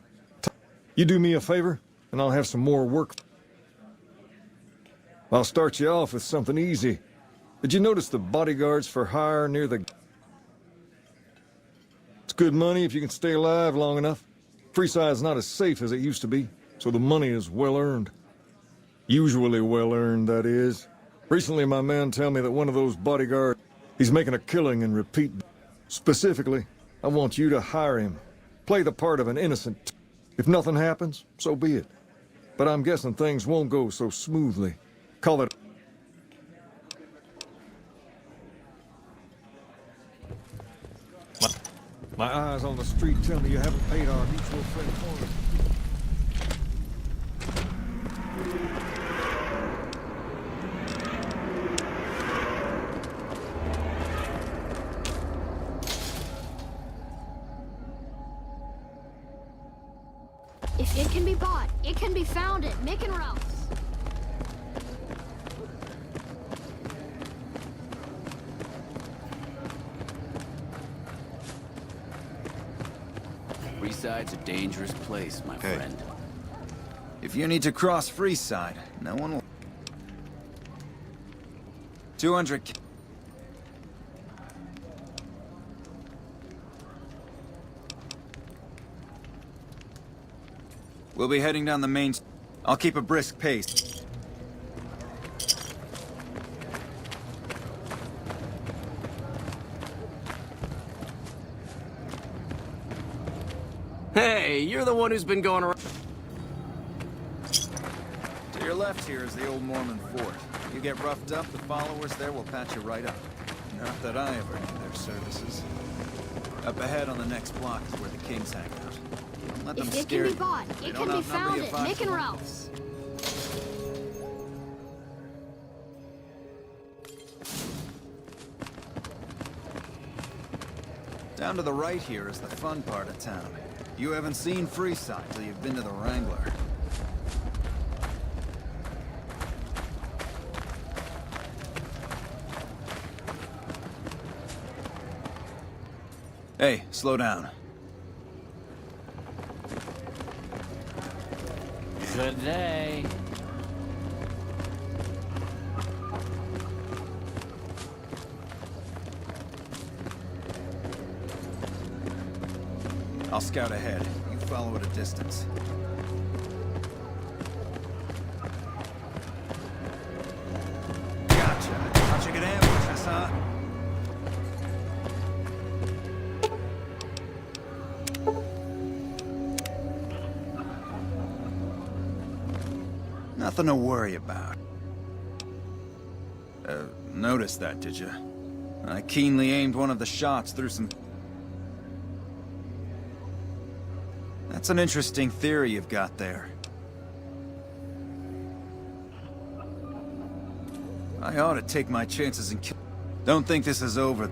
You do me a favor, and I'll have some more work. I'll start you off with something easy. Did you notice the bodyguards for hire near the... It's good money if you can stay alive long enough. Freeside's not as safe as it used to be, so the money is well earned. Usually well earned, that is. Recently, my men tell me that one of those bodyguards, he's making a killing in repeat. Specifically, I want you to hire him. Play the part of an innocent. If nothing happens, so be it. But I'm guessing things won't go so smoothly. Call it... My eyes on the street tell me you haven't paid our mutual friend Corner. If it can be bought, it can be found at Mick and Ralph's. Freeside's a dangerous place, my friend. If you need to cross Freeside, no one will... 200... We'll be heading down the main... I'll keep a brisk pace. Hey, you're the one who's been going around. To your left here is the old Mormon fort. You get roughed up, the followers there will patch you right up. Not that I ever need their services. Up ahead on the next block is where the kings hang out. Don't let them If it scare can be you. bought, They it don't can be outnumber found you at 5 Mick to and 1. Ralph's. Down to the right here is the fun part of town. You haven't seen Freeside till you've been to the Wrangler. Hey, slow down. Good day. I'll scout ahead. You follow at a distance. Gotcha. How'd you get ambushed us, huh? Nothing to worry about. Noticed that, did you? I keenly aimed one of the shots through some... That's an interesting theory you've got there. I ought to take my chances and kill... Don't think this is over.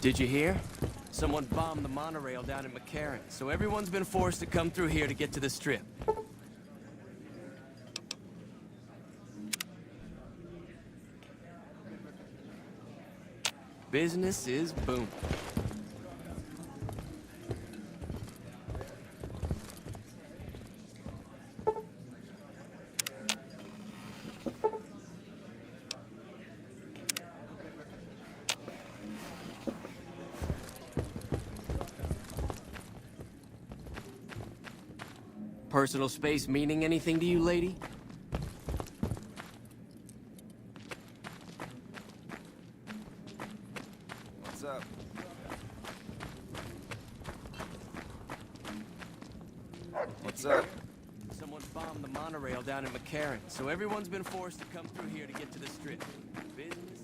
Did you hear? Someone bombed the monorail down in McCarran, so everyone's been forced to come through here to get to the Strip. Business is booming. Personal space meaning anything to you, lady? What's up? What's up? Someone bombed the monorail down in McCarran, so everyone's been forced to come through here to get to the Strip. Business?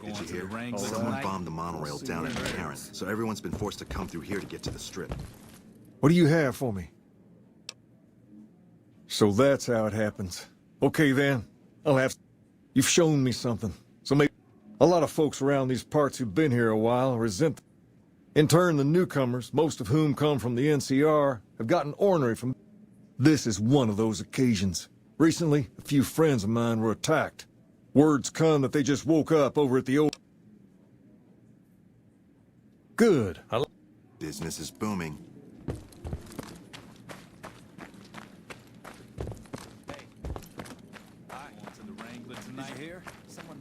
Did you hear? Someone bombed the monorail down in McCarran, so everyone's been forced to come through here to get to the Strip. What do you have for me? So that's how it happens. Okay then, I'll have... You've shown me something, so maybe... A lot of folks around these parts who've been here a while resent... In turn, the newcomers, most of whom come from the NCR, have gotten ornery from... This is one of those occasions. Recently, a few friends of mine were attacked. Words come that they just woke up over at the old... Good. Business is booming.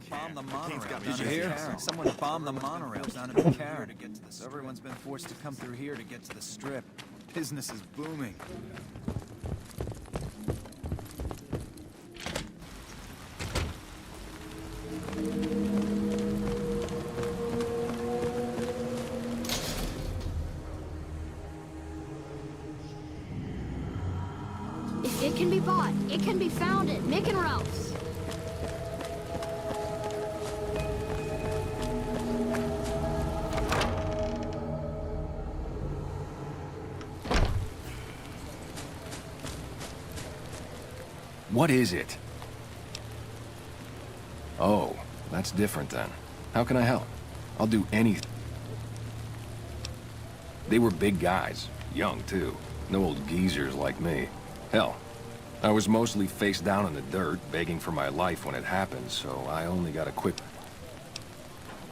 Bombed the monorail. Did you hear? Someone bombed the monorail down in McCarran to get to the Strip. Everyone's been forced to come through here to get to the Strip. Business is booming. If it can be bought, it can be founded. Mick and Ralph's. What is it? Oh, that's different then. How can I help? I'll do anything. They were big guys, young too. No old geezers like me. Hell, I was mostly face down in the dirt, begging for my life when it happened, so I only got a quick...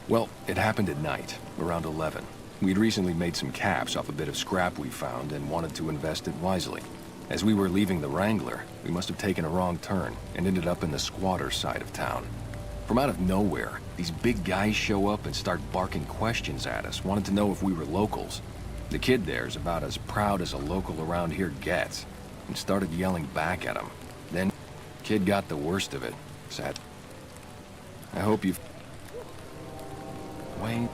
Well, it happened at night, around 11. We'd recently made some caps off a bit of scrap we found and wanted to invest it wisely. As we were leaving the Wrangler, we must have taken a wrong turn and ended up in the squatter side of town. From out of nowhere, these big guys show up and start barking questions at us, wanted to know if we were locals. The kid there's about as proud as a local around here gets, and started yelling back at him. Then, kid got the worst of it. Sad. I hope you've... Wayne,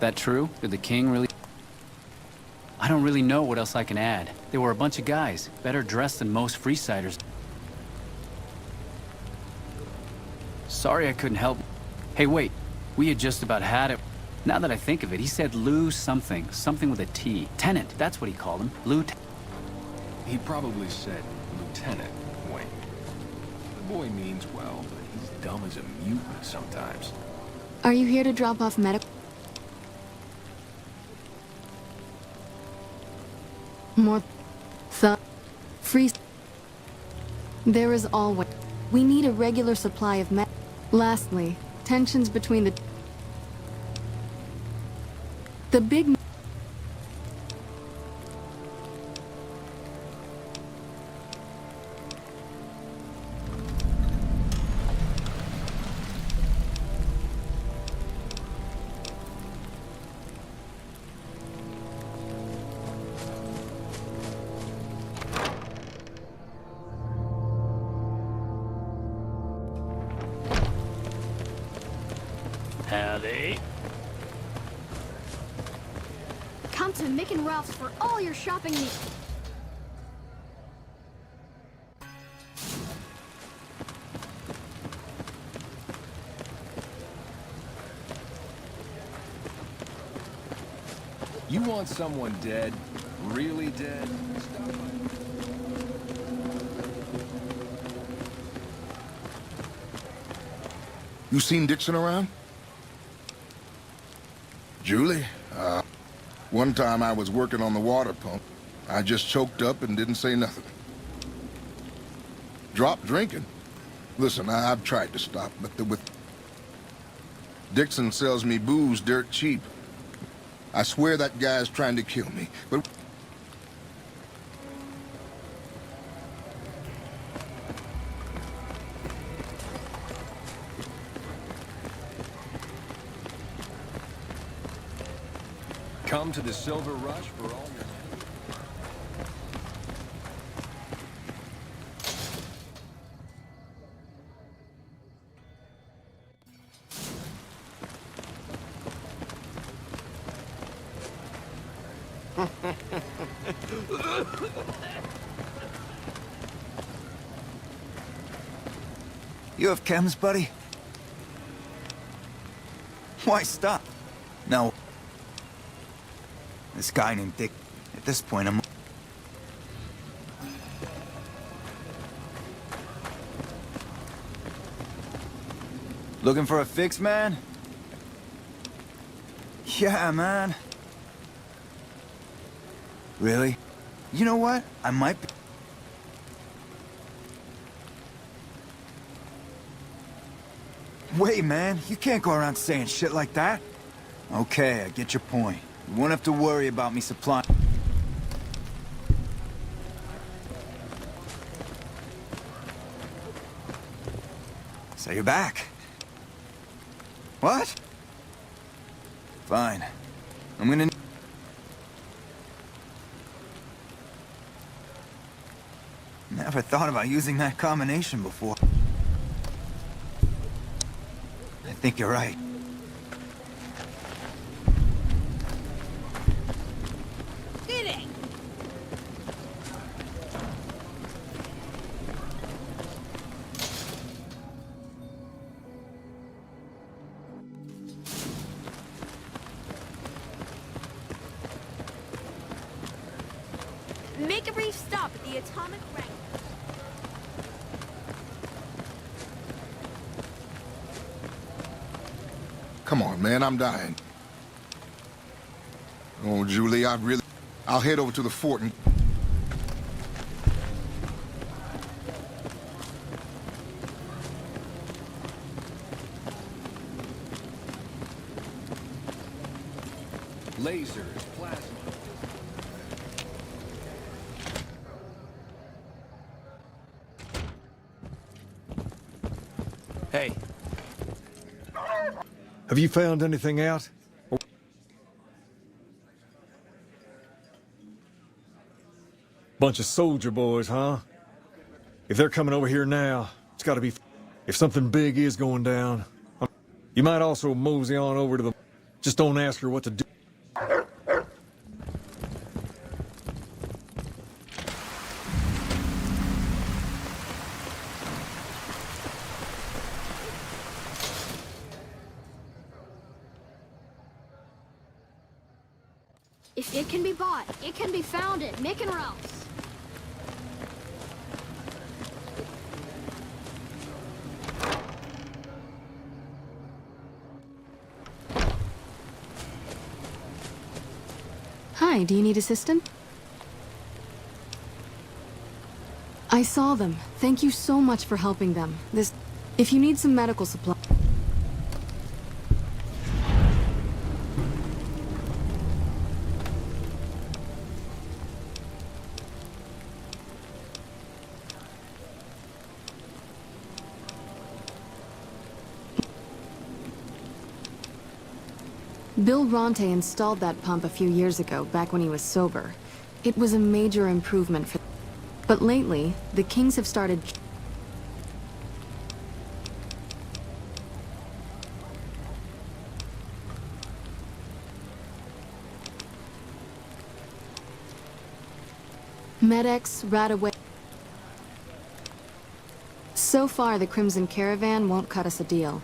that true? Did the king really... I don't really know what else I can add. They were a bunch of guys, better dressed than most Freesiders. Sorry I couldn't help. Hey, wait. We had just about had it. Now that I think of it, he said Lou something. Something with a T. Tenant, that's what he called him. Lou. He probably said Lieutenant Wayne. The boy means well, but he's dumb as a mutant sometimes. Are you here to drop off medical? More free. There is always. We need a regular supply of med. Lastly, tensions between the big. Howdy. Come to Mick and Ralph's for all your shopping needs. You want someone dead? Really dead? You seen Dixon around? Julie? One time I was working on the water pump. I just choked up and didn't say nothing. Dropped drinking. Listen, I've tried to stop, but Dixon sells me booze dirt cheap. I swear that guy's trying to kill me, but... Come to the Silver Rush for all your... You have chems, buddy? Why stop? No. This guy named Dick. At this point, I'm... Looking for a fix, man? Yeah, man. Really? You know what? I might be... Wait, man. You can't go around saying shit like that. Okay, I get your point. You won't have to worry about me supplying... So you're back. What? Fine. I'm gonna... Never thought about using that combination before. I think you're right. Make a brief stop at the atomic rank. Come on, man, I'm dying. Oh, Julie, I'll head over to the fort and... Lasers, plasma. Hey. Have you found anything out? Bunch of soldier boys, huh? If they're coming over here now, it's gotta be... If something big is going down, you might also mosey on over to the... Just don't ask her what to do. It can be bought. It can be found at Mick and Ralph's. Hi, do you need assistance? I saw them. Thank you so much for helping them. If you need some medical supply. Bill Ronte installed that pump a few years ago, back when he was sober. It was a major improvement for... But lately, the Kings have started... Medex, Radaway... So far, the Crimson Caravan won't cut us a deal.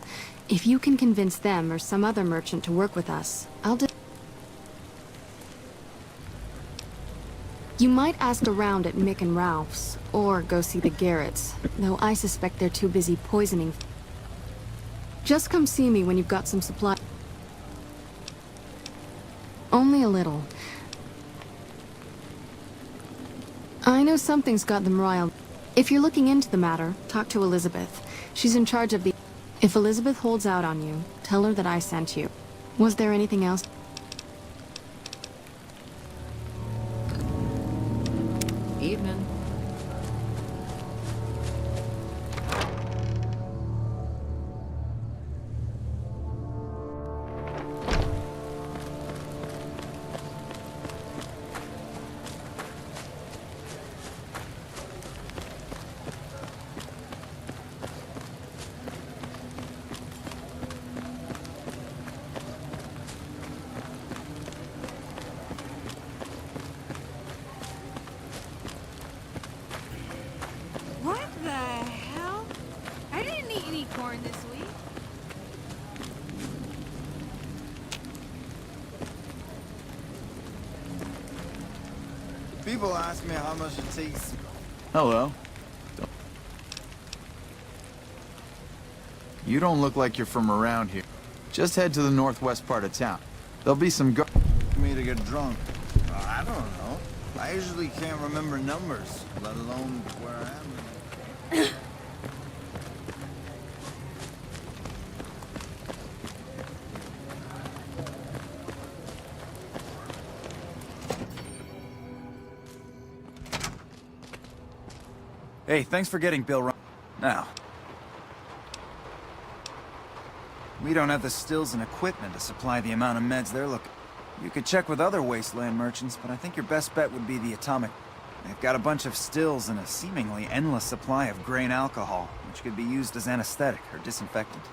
If you can convince them or some other merchant to work with us, I'll do... You might ask around at Mick and Ralph's, or go see the Garretts, though I suspect they're too busy poisoning. Just come see me when you've got some supply. Only a little. I know something's got them riled. If you're looking into the matter, talk to Elizabeth. She's in charge of the... If Elizabeth holds out on you, tell her that I sent you. Was there anything else? Evening. What the hell? I didn't eat any corn this week. People ask me how much it takes. Hello. You don't look like you're from around here. Just head to the northwest part of town. There'll be some me to get drunk. I don't know. I usually can't remember numbers, let alone where I am. Hey, thanks for getting Bill Now, we don't have the stills and equipment to supply the amount of meds they're looking. You could check with other wasteland merchants, but I think your best bet would be the Atomic. They've got a bunch of stills and a seemingly endless supply of grain alcohol, which could be used as anesthetic or disinfectant.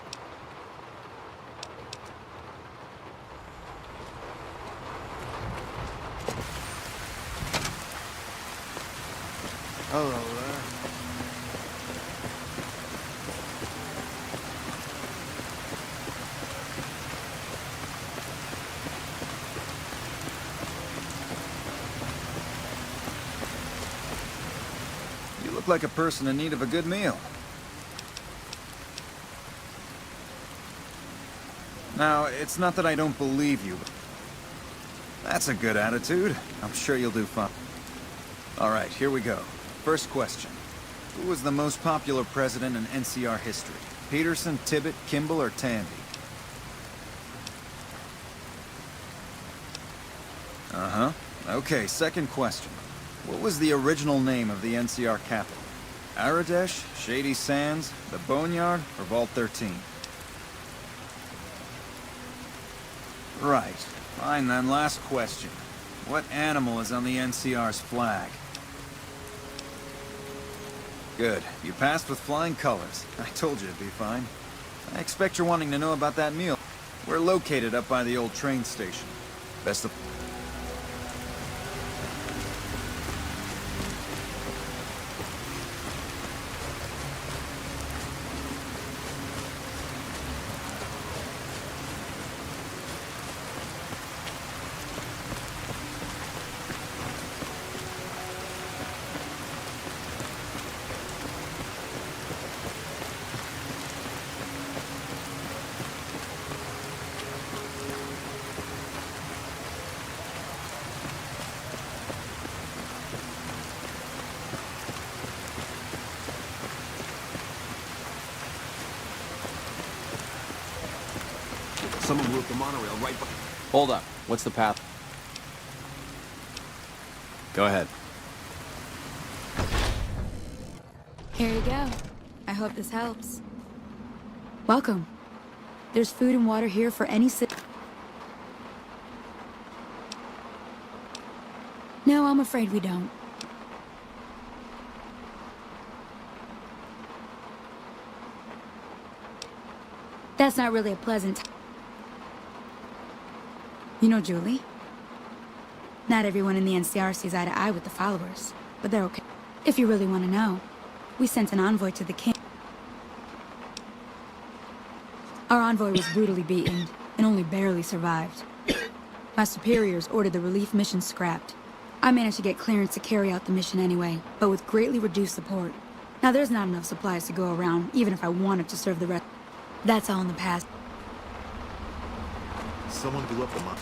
Hello there. Look like a person in need of a good meal. Now, it's not that I don't believe you, but that's a good attitude. I'm sure you'll do fine. All right, here we go. First question. Who was the most popular president in NCR history? Peterson, Tibbet, Kimball, or Tandy? Uh-huh. Okay, second question. What was the original name of the NCR capital? Aradesh, Shady Sands, the Boneyard, or Vault 13? Right. Fine then, last question. What animal is on the NCR's flag? Good. You passed with flying colors. I told you it'd be fine. I expect you're wanting to know about that meal. We're located up by the old train station. Best of... Someone blew up the monorail right by... Hold up. What's the path? Go ahead. Here you go. I hope this helps. Welcome. There's food and water here for any No, I'm afraid we don't. That's not really a pleasant... You know Julie? Not everyone in the NCR sees eye to eye with the followers, but they're okay. If you really want to know, we sent an envoy to the king. Our envoy was brutally beaten and only barely survived. My superiors ordered the relief mission scrapped. I managed to get clearance to carry out the mission anyway, but with greatly reduced support. Now there's not enough supplies to go around, even if I wanted to serve the rest. That's all in the past. Someone blew up the monorail.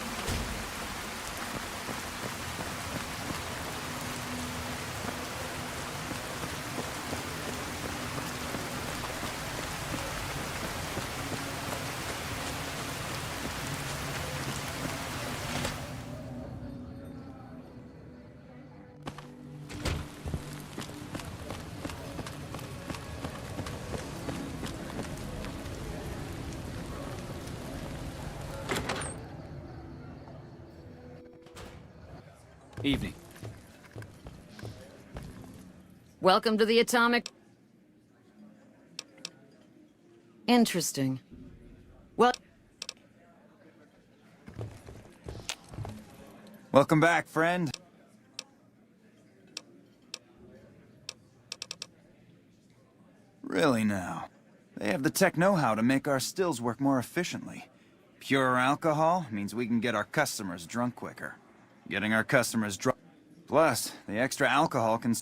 Evening. Welcome to the atomic... Interesting. Well... Welcome back, friend. Really now. They have the tech know-how to make our stills work more efficiently. Pure alcohol means we can get our customers drunk quicker. Getting our customers drunk. Plus, the extra alcohol can...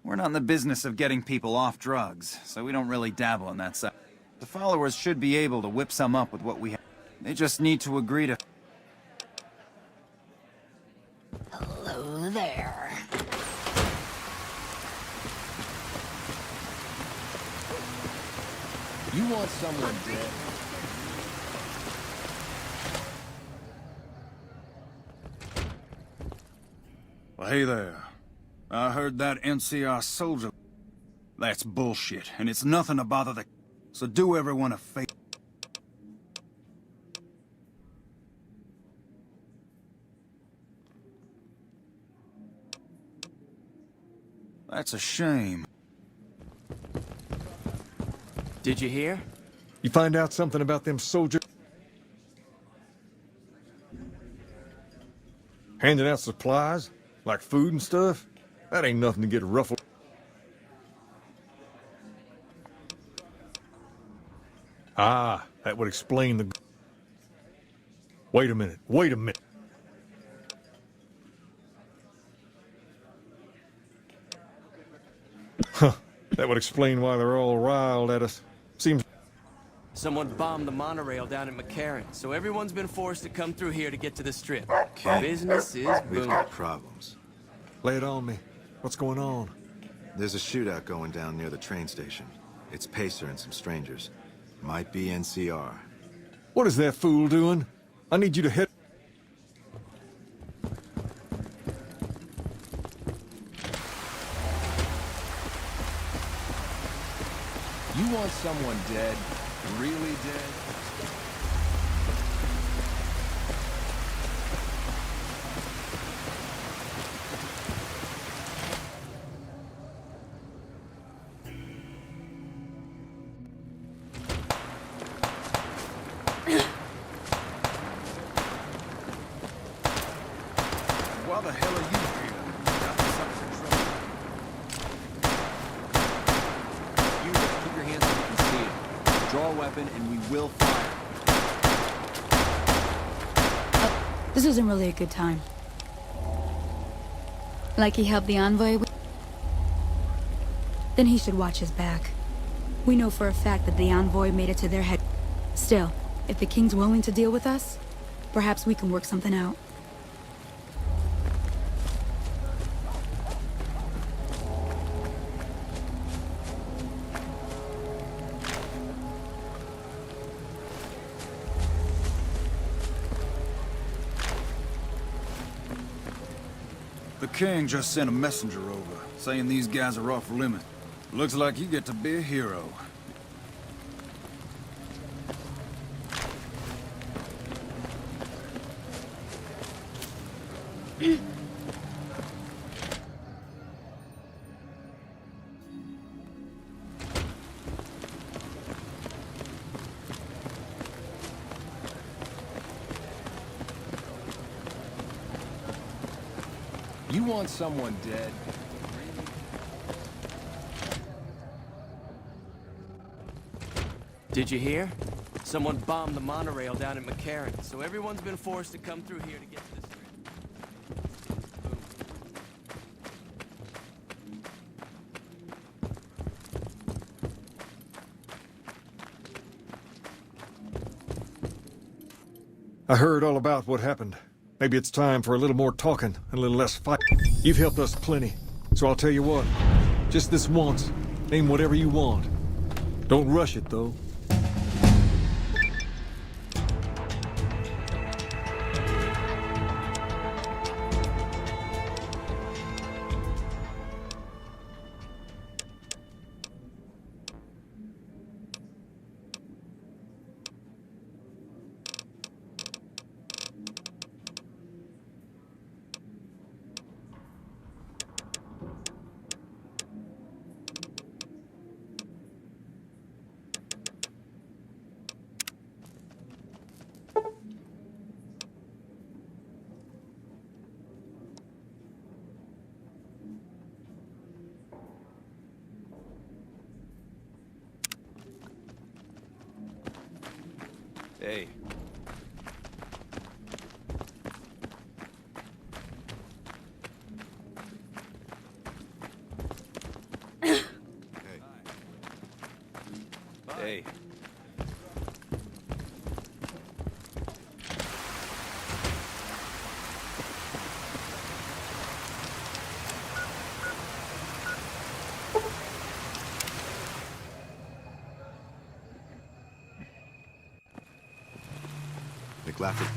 We're not in the business of getting people off drugs, so we don't really dabble in that side. The followers should be able to whip some up with what we have. They just need to agree to... Hello there. You want someone dead? Well, hey there. I heard that NCR soldier... That's bullshit, and it's nothing to bother the... So do everyone a favor. That's a shame. Did you hear? You find out something about them soldiers? Handing out supplies? Like food and stuff? That ain't nothing to get ruffled. Ah, that would explain the... Wait a minute, wait a minute. Huh, that would explain why they're all riled at us. Seems... Someone bombed the monorail down at McCarran, so everyone's been forced to come through here to get to the strip. Okay. Business is We've booming. got problems. Lay it on me. What's going on? There's a shootout going down near the train station. It's Pacer and some strangers. Might be NCR. What is that fool doing? I need you to hit... You want someone dead? Really dead? Why the hell are you here? Got us up for trouble. You just keep your hands where you can see it. Draw a weapon and we will fire. This wasn't really a good time. Like he helped the envoy with... Then he should watch his back. We know for a fact that the envoy made it to their head. Still, if the king's willing to deal with us, perhaps we can work something out. The king just sent a messenger over, saying these guys are off limits. Looks like you get to be a hero. You want someone dead? Did you hear? Someone bombed the monorail down in McCarran, so everyone's been forced to come through here to get to the strip. I heard all about what happened. Maybe it's time for a little more talking and a little less fight. You've helped us plenty, so I'll tell you what. Just this once, name whatever you want. Don't rush it, though. Hey. Hey. McLaughlin.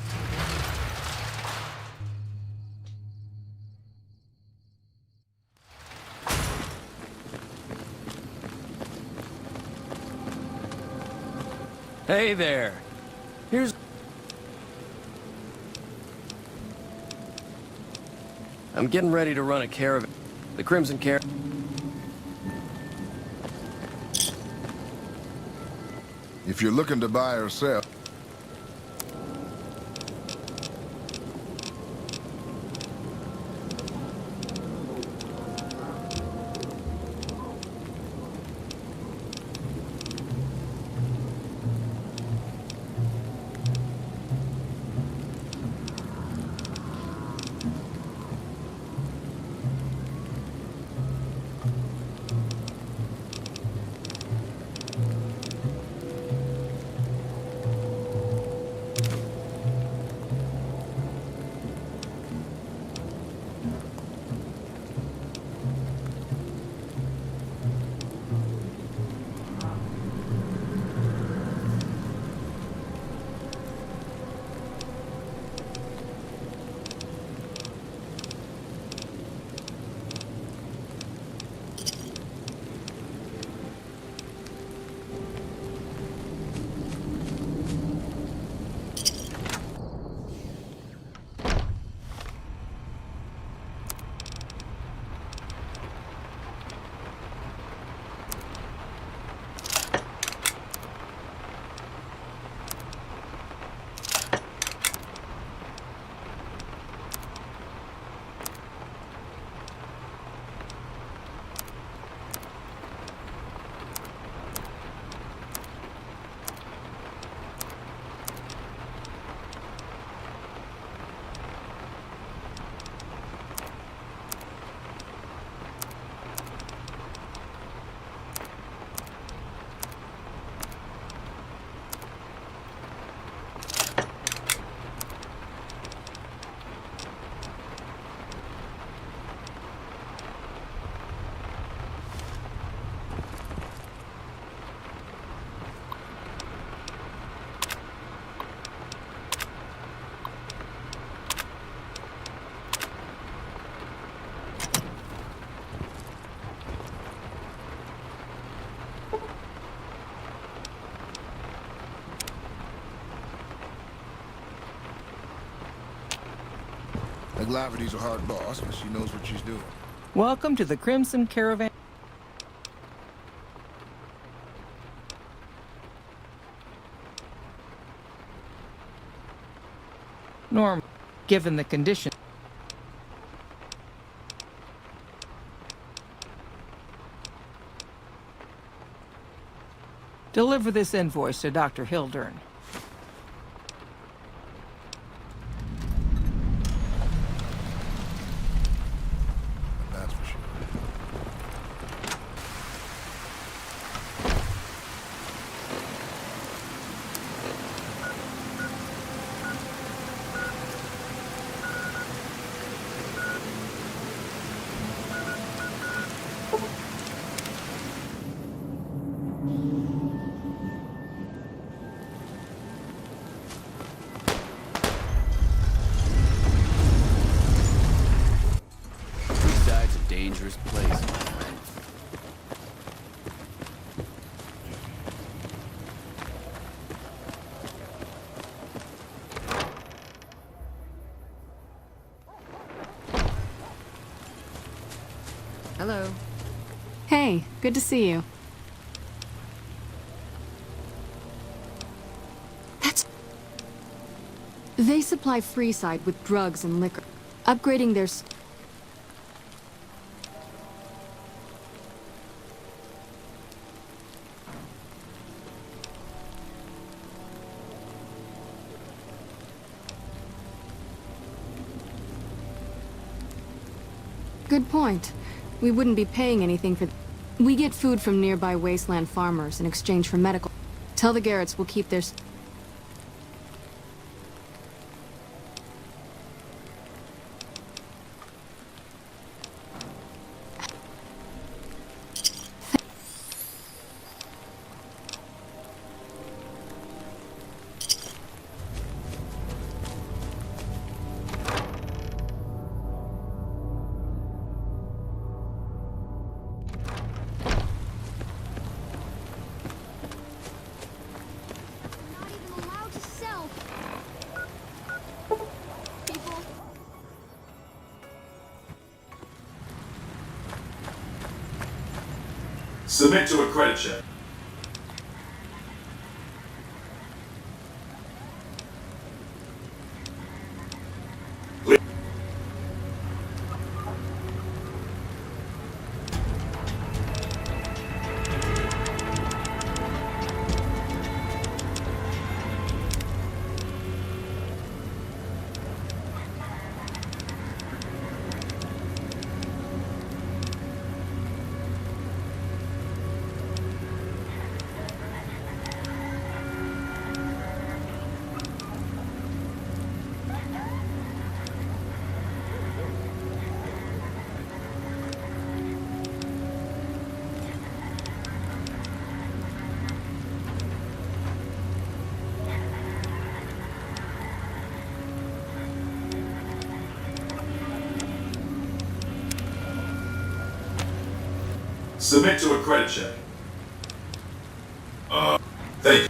Hey there. Here's... I'm getting ready to run a caravan. The Crimson Caravan. If you're looking to buy or sell... McLavity's a hard boss, but she knows what she's doing. Welcome to the Crimson Caravan. Norm, given the condition. Deliver this invoice to Dr. Hildern. That's for sure. Freeside's a dangerous place, my friend. Hello. Hey, good to see you. They supply Freeside with drugs and liquor. Upgrading their Good point. We wouldn't be paying anything for... We get food from nearby wasteland farmers in exchange for medical... Tell the Garretts we'll keep their... Submit to a credit check. Submit to a credit check. Thank you.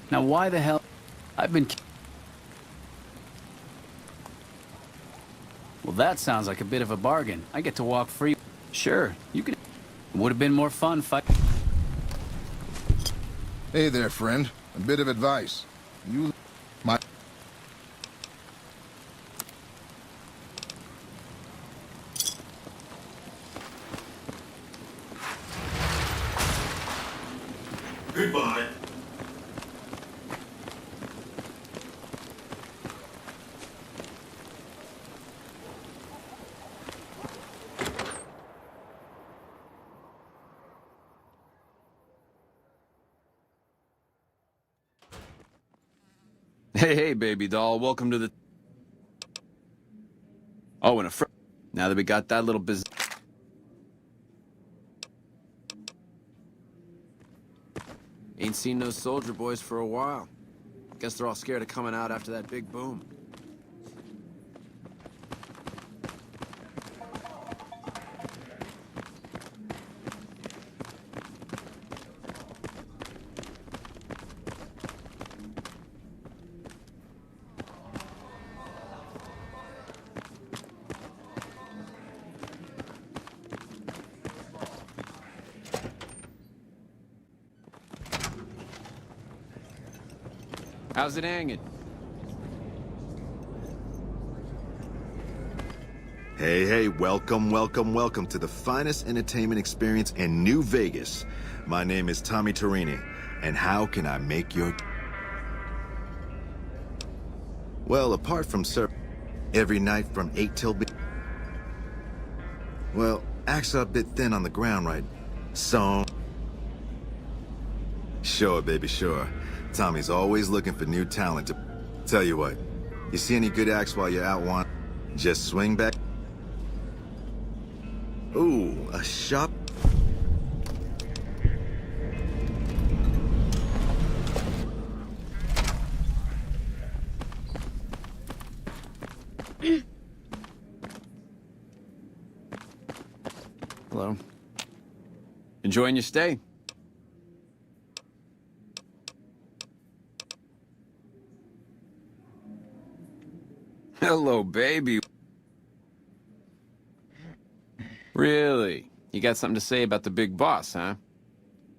Now why the hell... I've been... Well, that sounds like a bit of a bargain. I get to walk free. Sure, you can... Would have been more fun fight. Hey there, friend. A bit of advice. You... my... Goodbye. Hey, baby doll, welcome to the... Oh, and now that we got that little business... Ain't seen no soldier boys for a while. Guess they're all scared of coming out after that big boom. How's it hanging? Hey, welcome to the finest entertainment experience in New Vegas. My name is Tommy Torini, and how can I make your... Well, apart from every night from 8 till... Well, actually a bit thin on the ground, right? So... Sure, baby, sure. Tommy's always looking for new talent to... Tell you what, you see any good acts while you're out just swing back. Ooh, a shop... Hello. Enjoying your stay? Hello, baby. Really? You got something to say about the big boss, huh?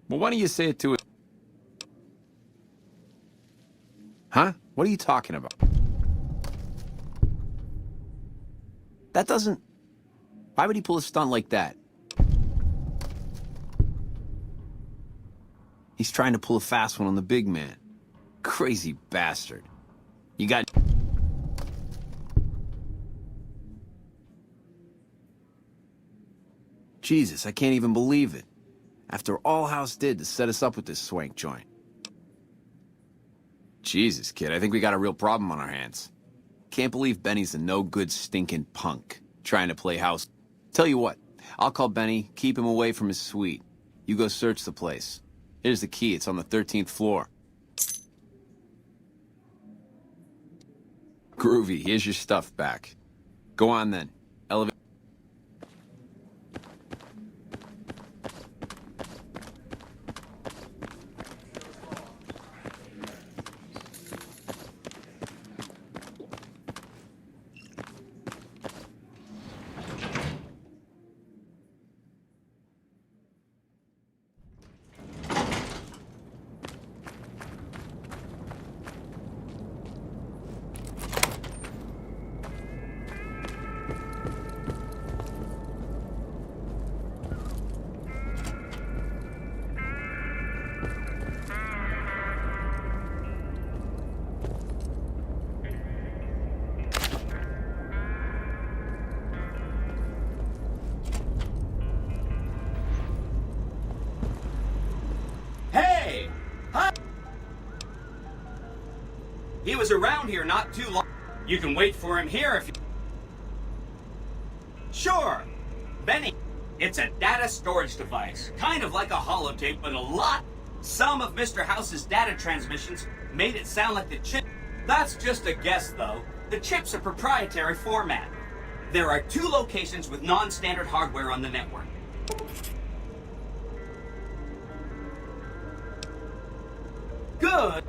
Well, why don't you say it to it? Huh? What are you talking about? That doesn't... Why would he pull a stunt like that? He's trying to pull a fast one on the big man. Crazy bastard. You got... Jesus, I can't even believe it. After all House did to set us up with this swank joint. Jesus, kid, I think we got a real problem on our hands. Can't believe Benny's a no-good stinking punk, trying to play house. Tell you what, I'll call Benny, keep him away from his suite. You go search the place. Here's the key, it's on the 13th floor. Groovy, here's your stuff back. Go on then, elevate. He was around here not too long. You can wait for him here if you... Sure. Benny. It's a data storage device. Kind of like a holotape, but a lot. Some of Mr. House's data transmissions made it sound like the chip. That's just a guess, though. The chip's a proprietary format. There are 2 locations with non-standard hardware on the network. Good.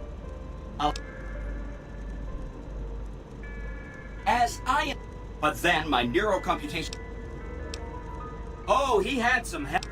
As I... But then my neurocomputation... Oh, he had some help.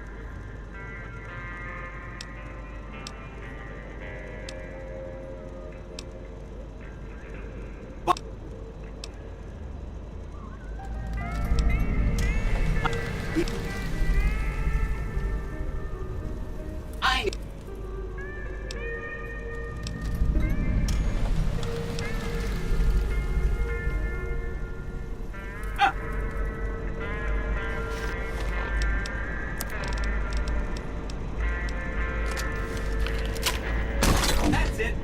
That's it.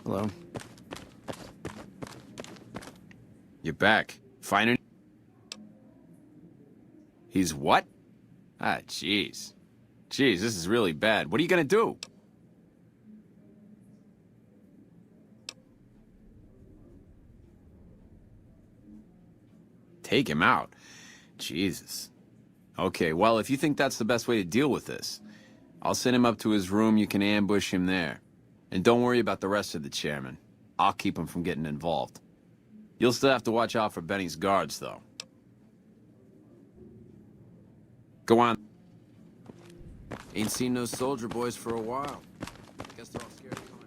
Hello? You're back. Finding? He's what? Ah, jeez. Jeez, this is really bad. What are you gonna do? Take him out? Jesus. Okay, well, if you think that's the best way to deal with this, I'll send him up to his room. You can ambush him there. And don't worry about the rest of the chairman. I'll keep him from getting involved. You'll still have to watch out for Benny's guards, though. Go on. Ain't seen no soldier boys for a while. Guess they're all scared of coming.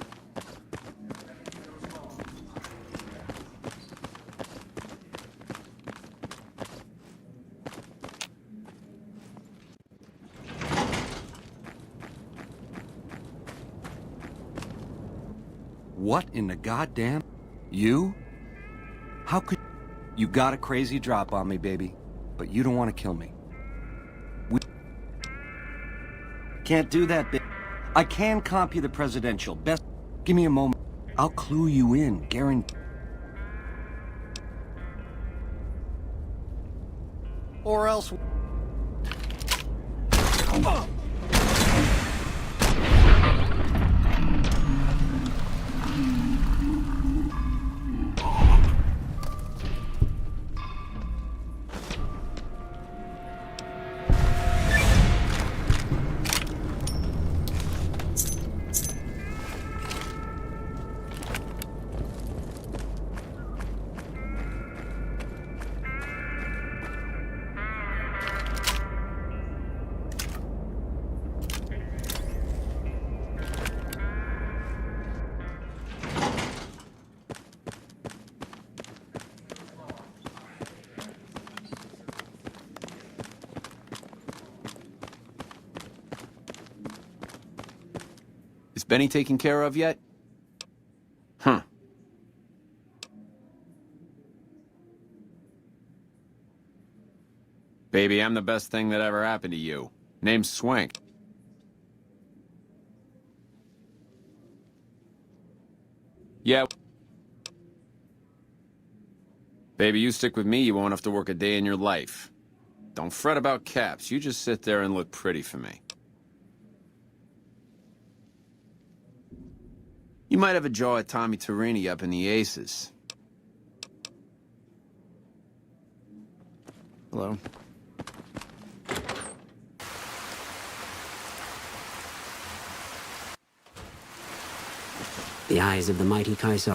What in the goddamn? You? How could... You got a crazy drop on me, baby. But you don't want to kill me. We... Can't do that, bitch. I can comp you the presidential. Best... Give me a moment. I'll clue you in, guarantee. Or else... Is Benny taken care of yet? Huh. Baby, I'm the best thing that ever happened to you. Name's Swank. Yeah. Baby, you stick with me, you won't have to work a day in your life. Don't fret about caps. You just sit there and look pretty for me. You might have a jaw at Tommy Torini up in the Aces. Hello? The eyes of the mighty Kaiser.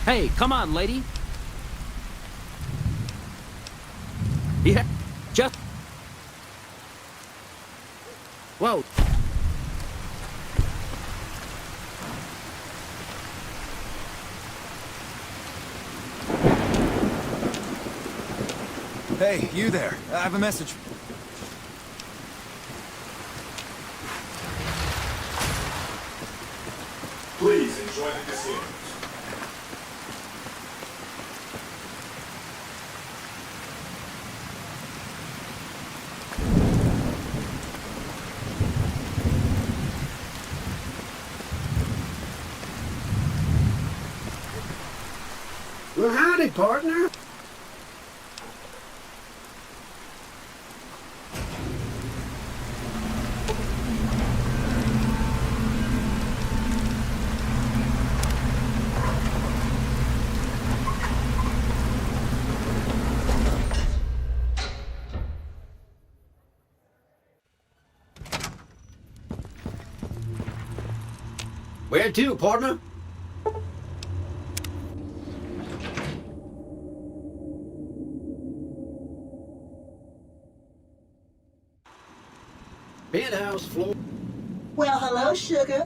Hey, come on, lady. Yeah, just... Whoa. Hey, you there. I have a message. Please enjoy the casino. Well, howdy, partner. Where to, partner? Penthouse floor. Well, hello, sugar.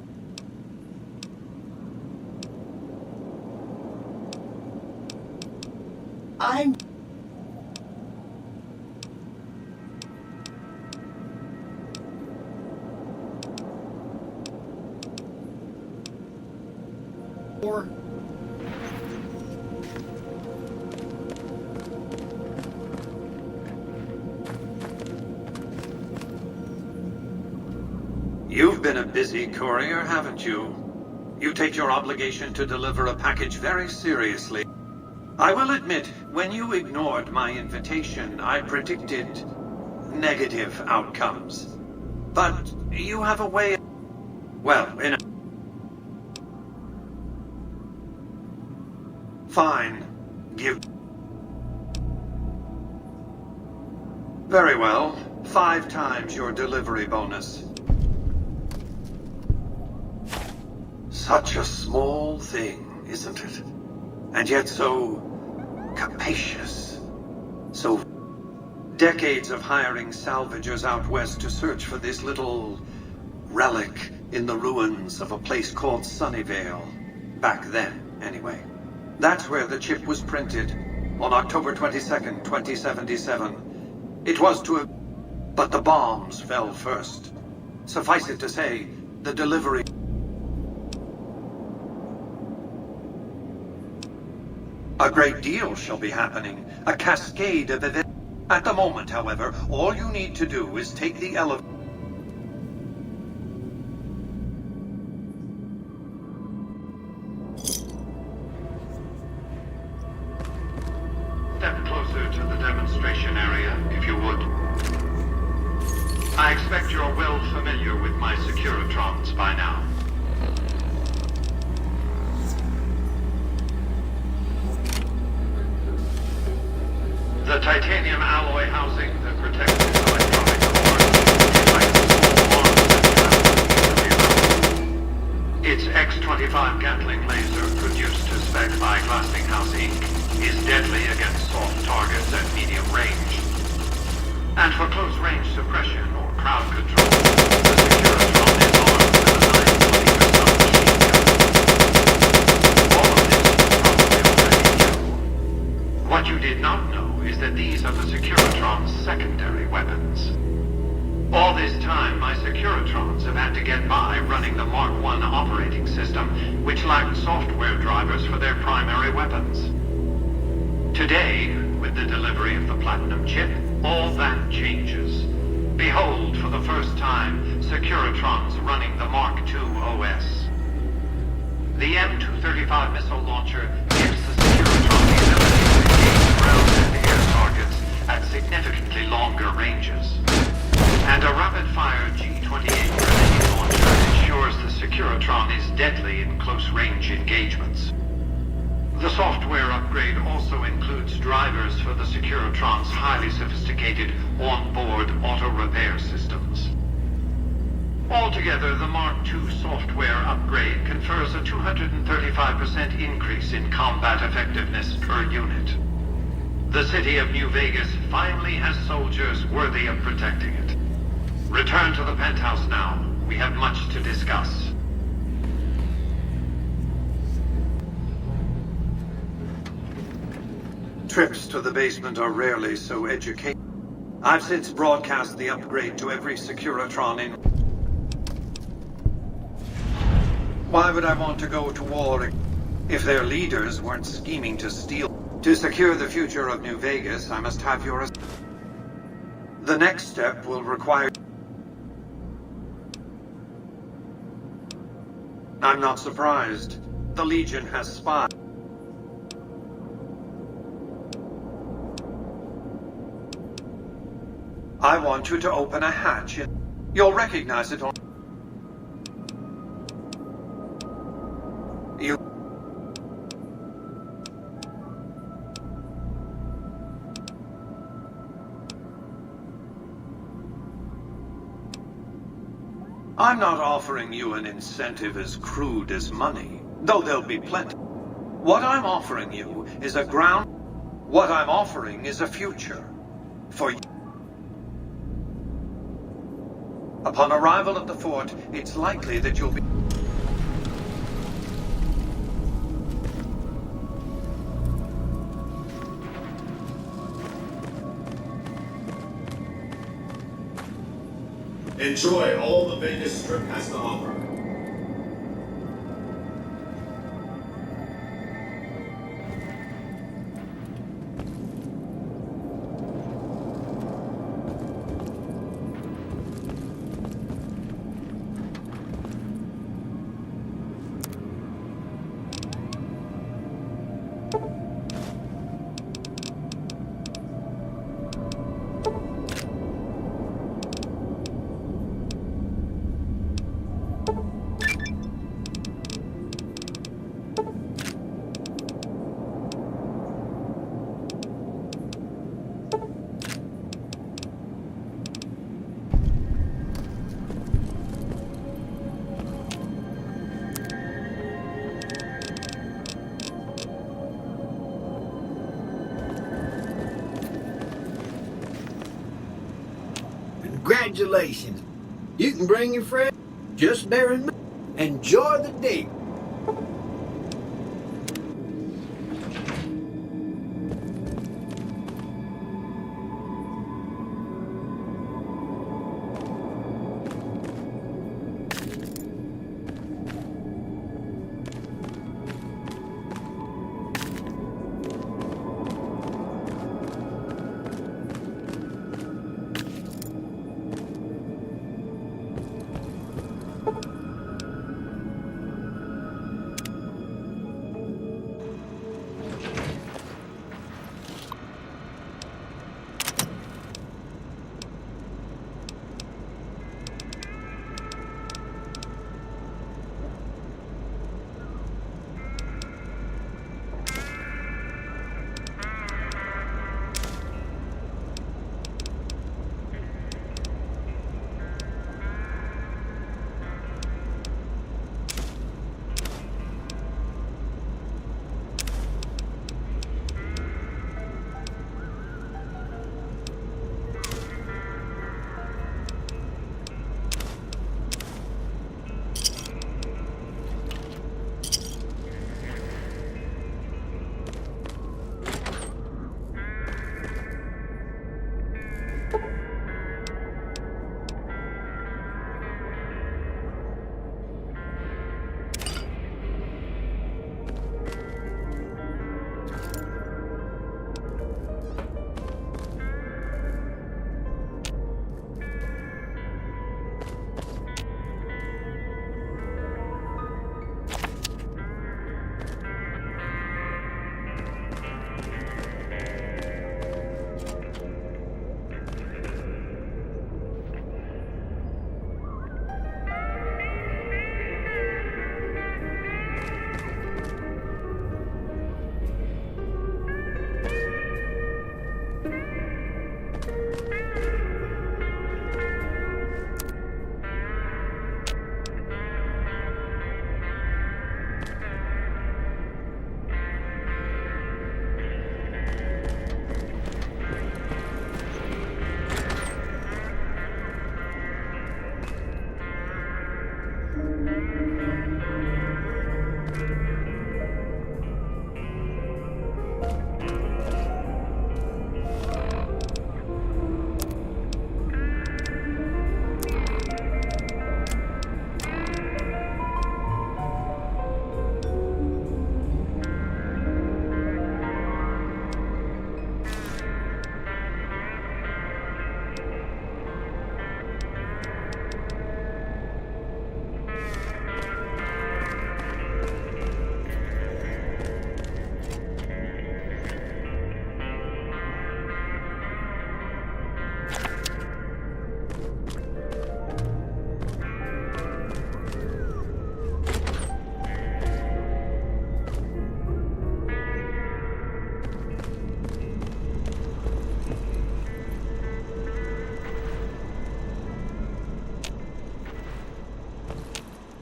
I'm... Or... You've been a busy courier, haven't you? You take your obligation to deliver a package very seriously. I will admit, when you ignored my invitation, I predicted negative outcomes. But you have a way... Well, Fine. Give... Very well. 5 times your delivery bonus. Such a small thing, isn't it? And yet so capacious. So decades of hiring salvagers out west to search for this little relic in the ruins of a place called Sunnyvale. Back then, anyway. That's where the chip was printed on October 22nd, 2077. It was to have... But the bombs fell first. Suffice it to say, the delivery... A great deal shall be happening. A cascade of events. At the moment, however, all you need to do is take the elevator. Step closer to the demonstration area, if you would. I expect you're well familiar with my Securitrons by now. The titanium alloy housing that protects its electronic core its X-25 Gatling laser, produced to spec by Glassinghouse Inc., is deadly against soft targets at medium range. And for close-range suppression or crowd control, the Securitron is armed with a 9mm submachine gun. All of this you probably already knew. What you did not know is that these are the Securitron's secondary weapons. All this time, my Securitrons have had to get by running the Mark I operating system, which lacked software drivers for their primary weapons. Today, with the delivery of the Platinum chip, all that changes. Behold, for the first time, Securitrons running the Mark II OS. The M235 missile launcher gives the Securitron the ability to engage ground and air targets at significantly longer ranges. And a rapid-fire G-28 grenade launcher ensures the Securitron is deadly in close-range engagements. The software upgrade also includes drivers for the Securitron's highly sophisticated on-board auto-repair systems. Altogether, the Mark II software upgrade confers a 235% increase in combat effectiveness per unit. The city of New Vegas finally has soldiers worthy of protecting it. Return to the penthouse now. We have much to discuss. Trips to the basement are rarely so educational. I've since broadcast the upgrade to every Securitron in... Why would I want to go to war if their leaders weren't scheming to steal? To secure the future of New Vegas, I must have your... The next step will require... I'm not surprised. The Legion has spies. I want you to open a hatch. You'll recognize it on... You... I'm not offering you an incentive as crude as money, though there'll be plenty. What I'm offering you is a ground... What I'm offering is a future. For you. Upon arrival at the fort, it's likely that you'll be... Enjoy all the Vegas Strip has to offer. Congratulations. You can bring your friend. Just bear in mind. Enjoy the day.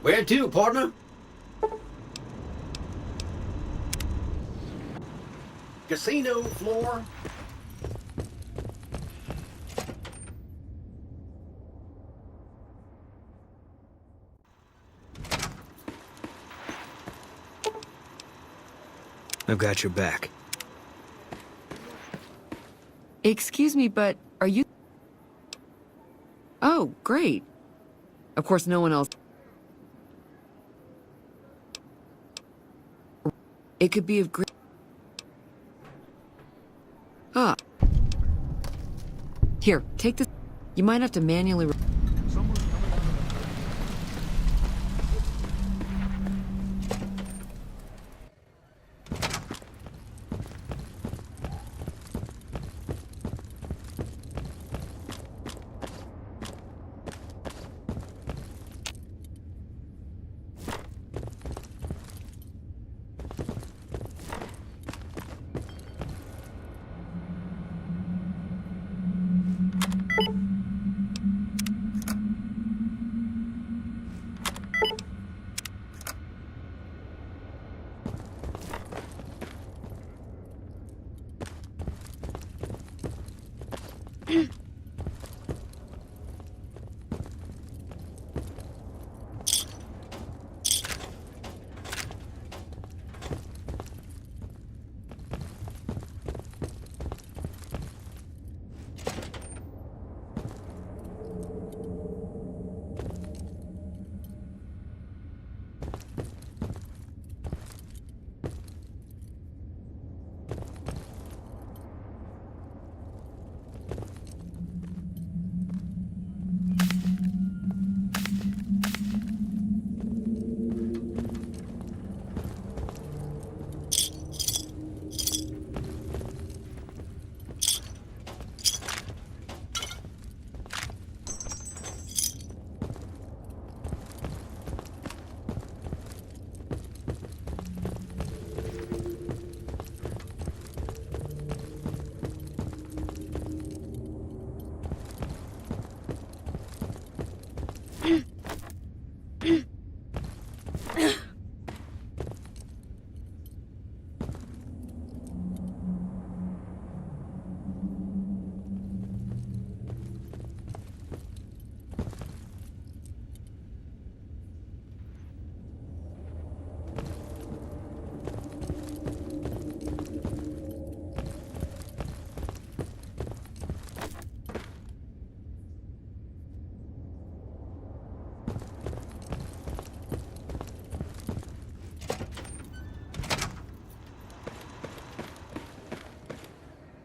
Where to, partner? Casino floor. I've got your back. Excuse me, but are you... Oh, great. Of course, no one else... It could be of great... Ah. Here, take this. You might have to manually...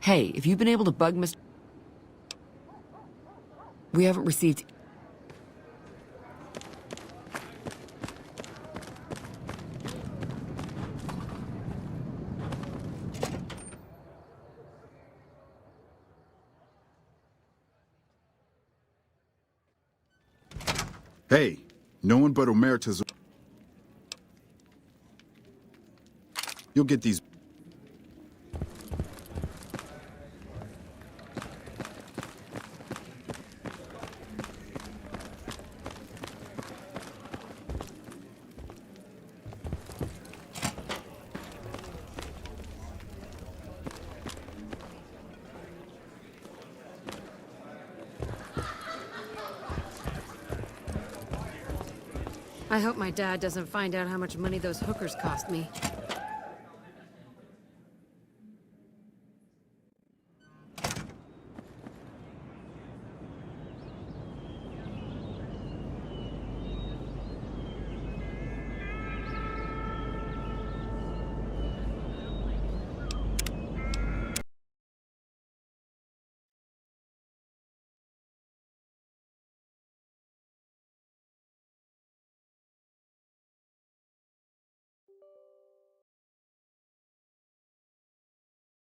Hey, if you've been able to bug Mr. We haven't received... Hey, no one but Omerta's... You'll get these... I hope my dad doesn't find out how much money those hookers cost me.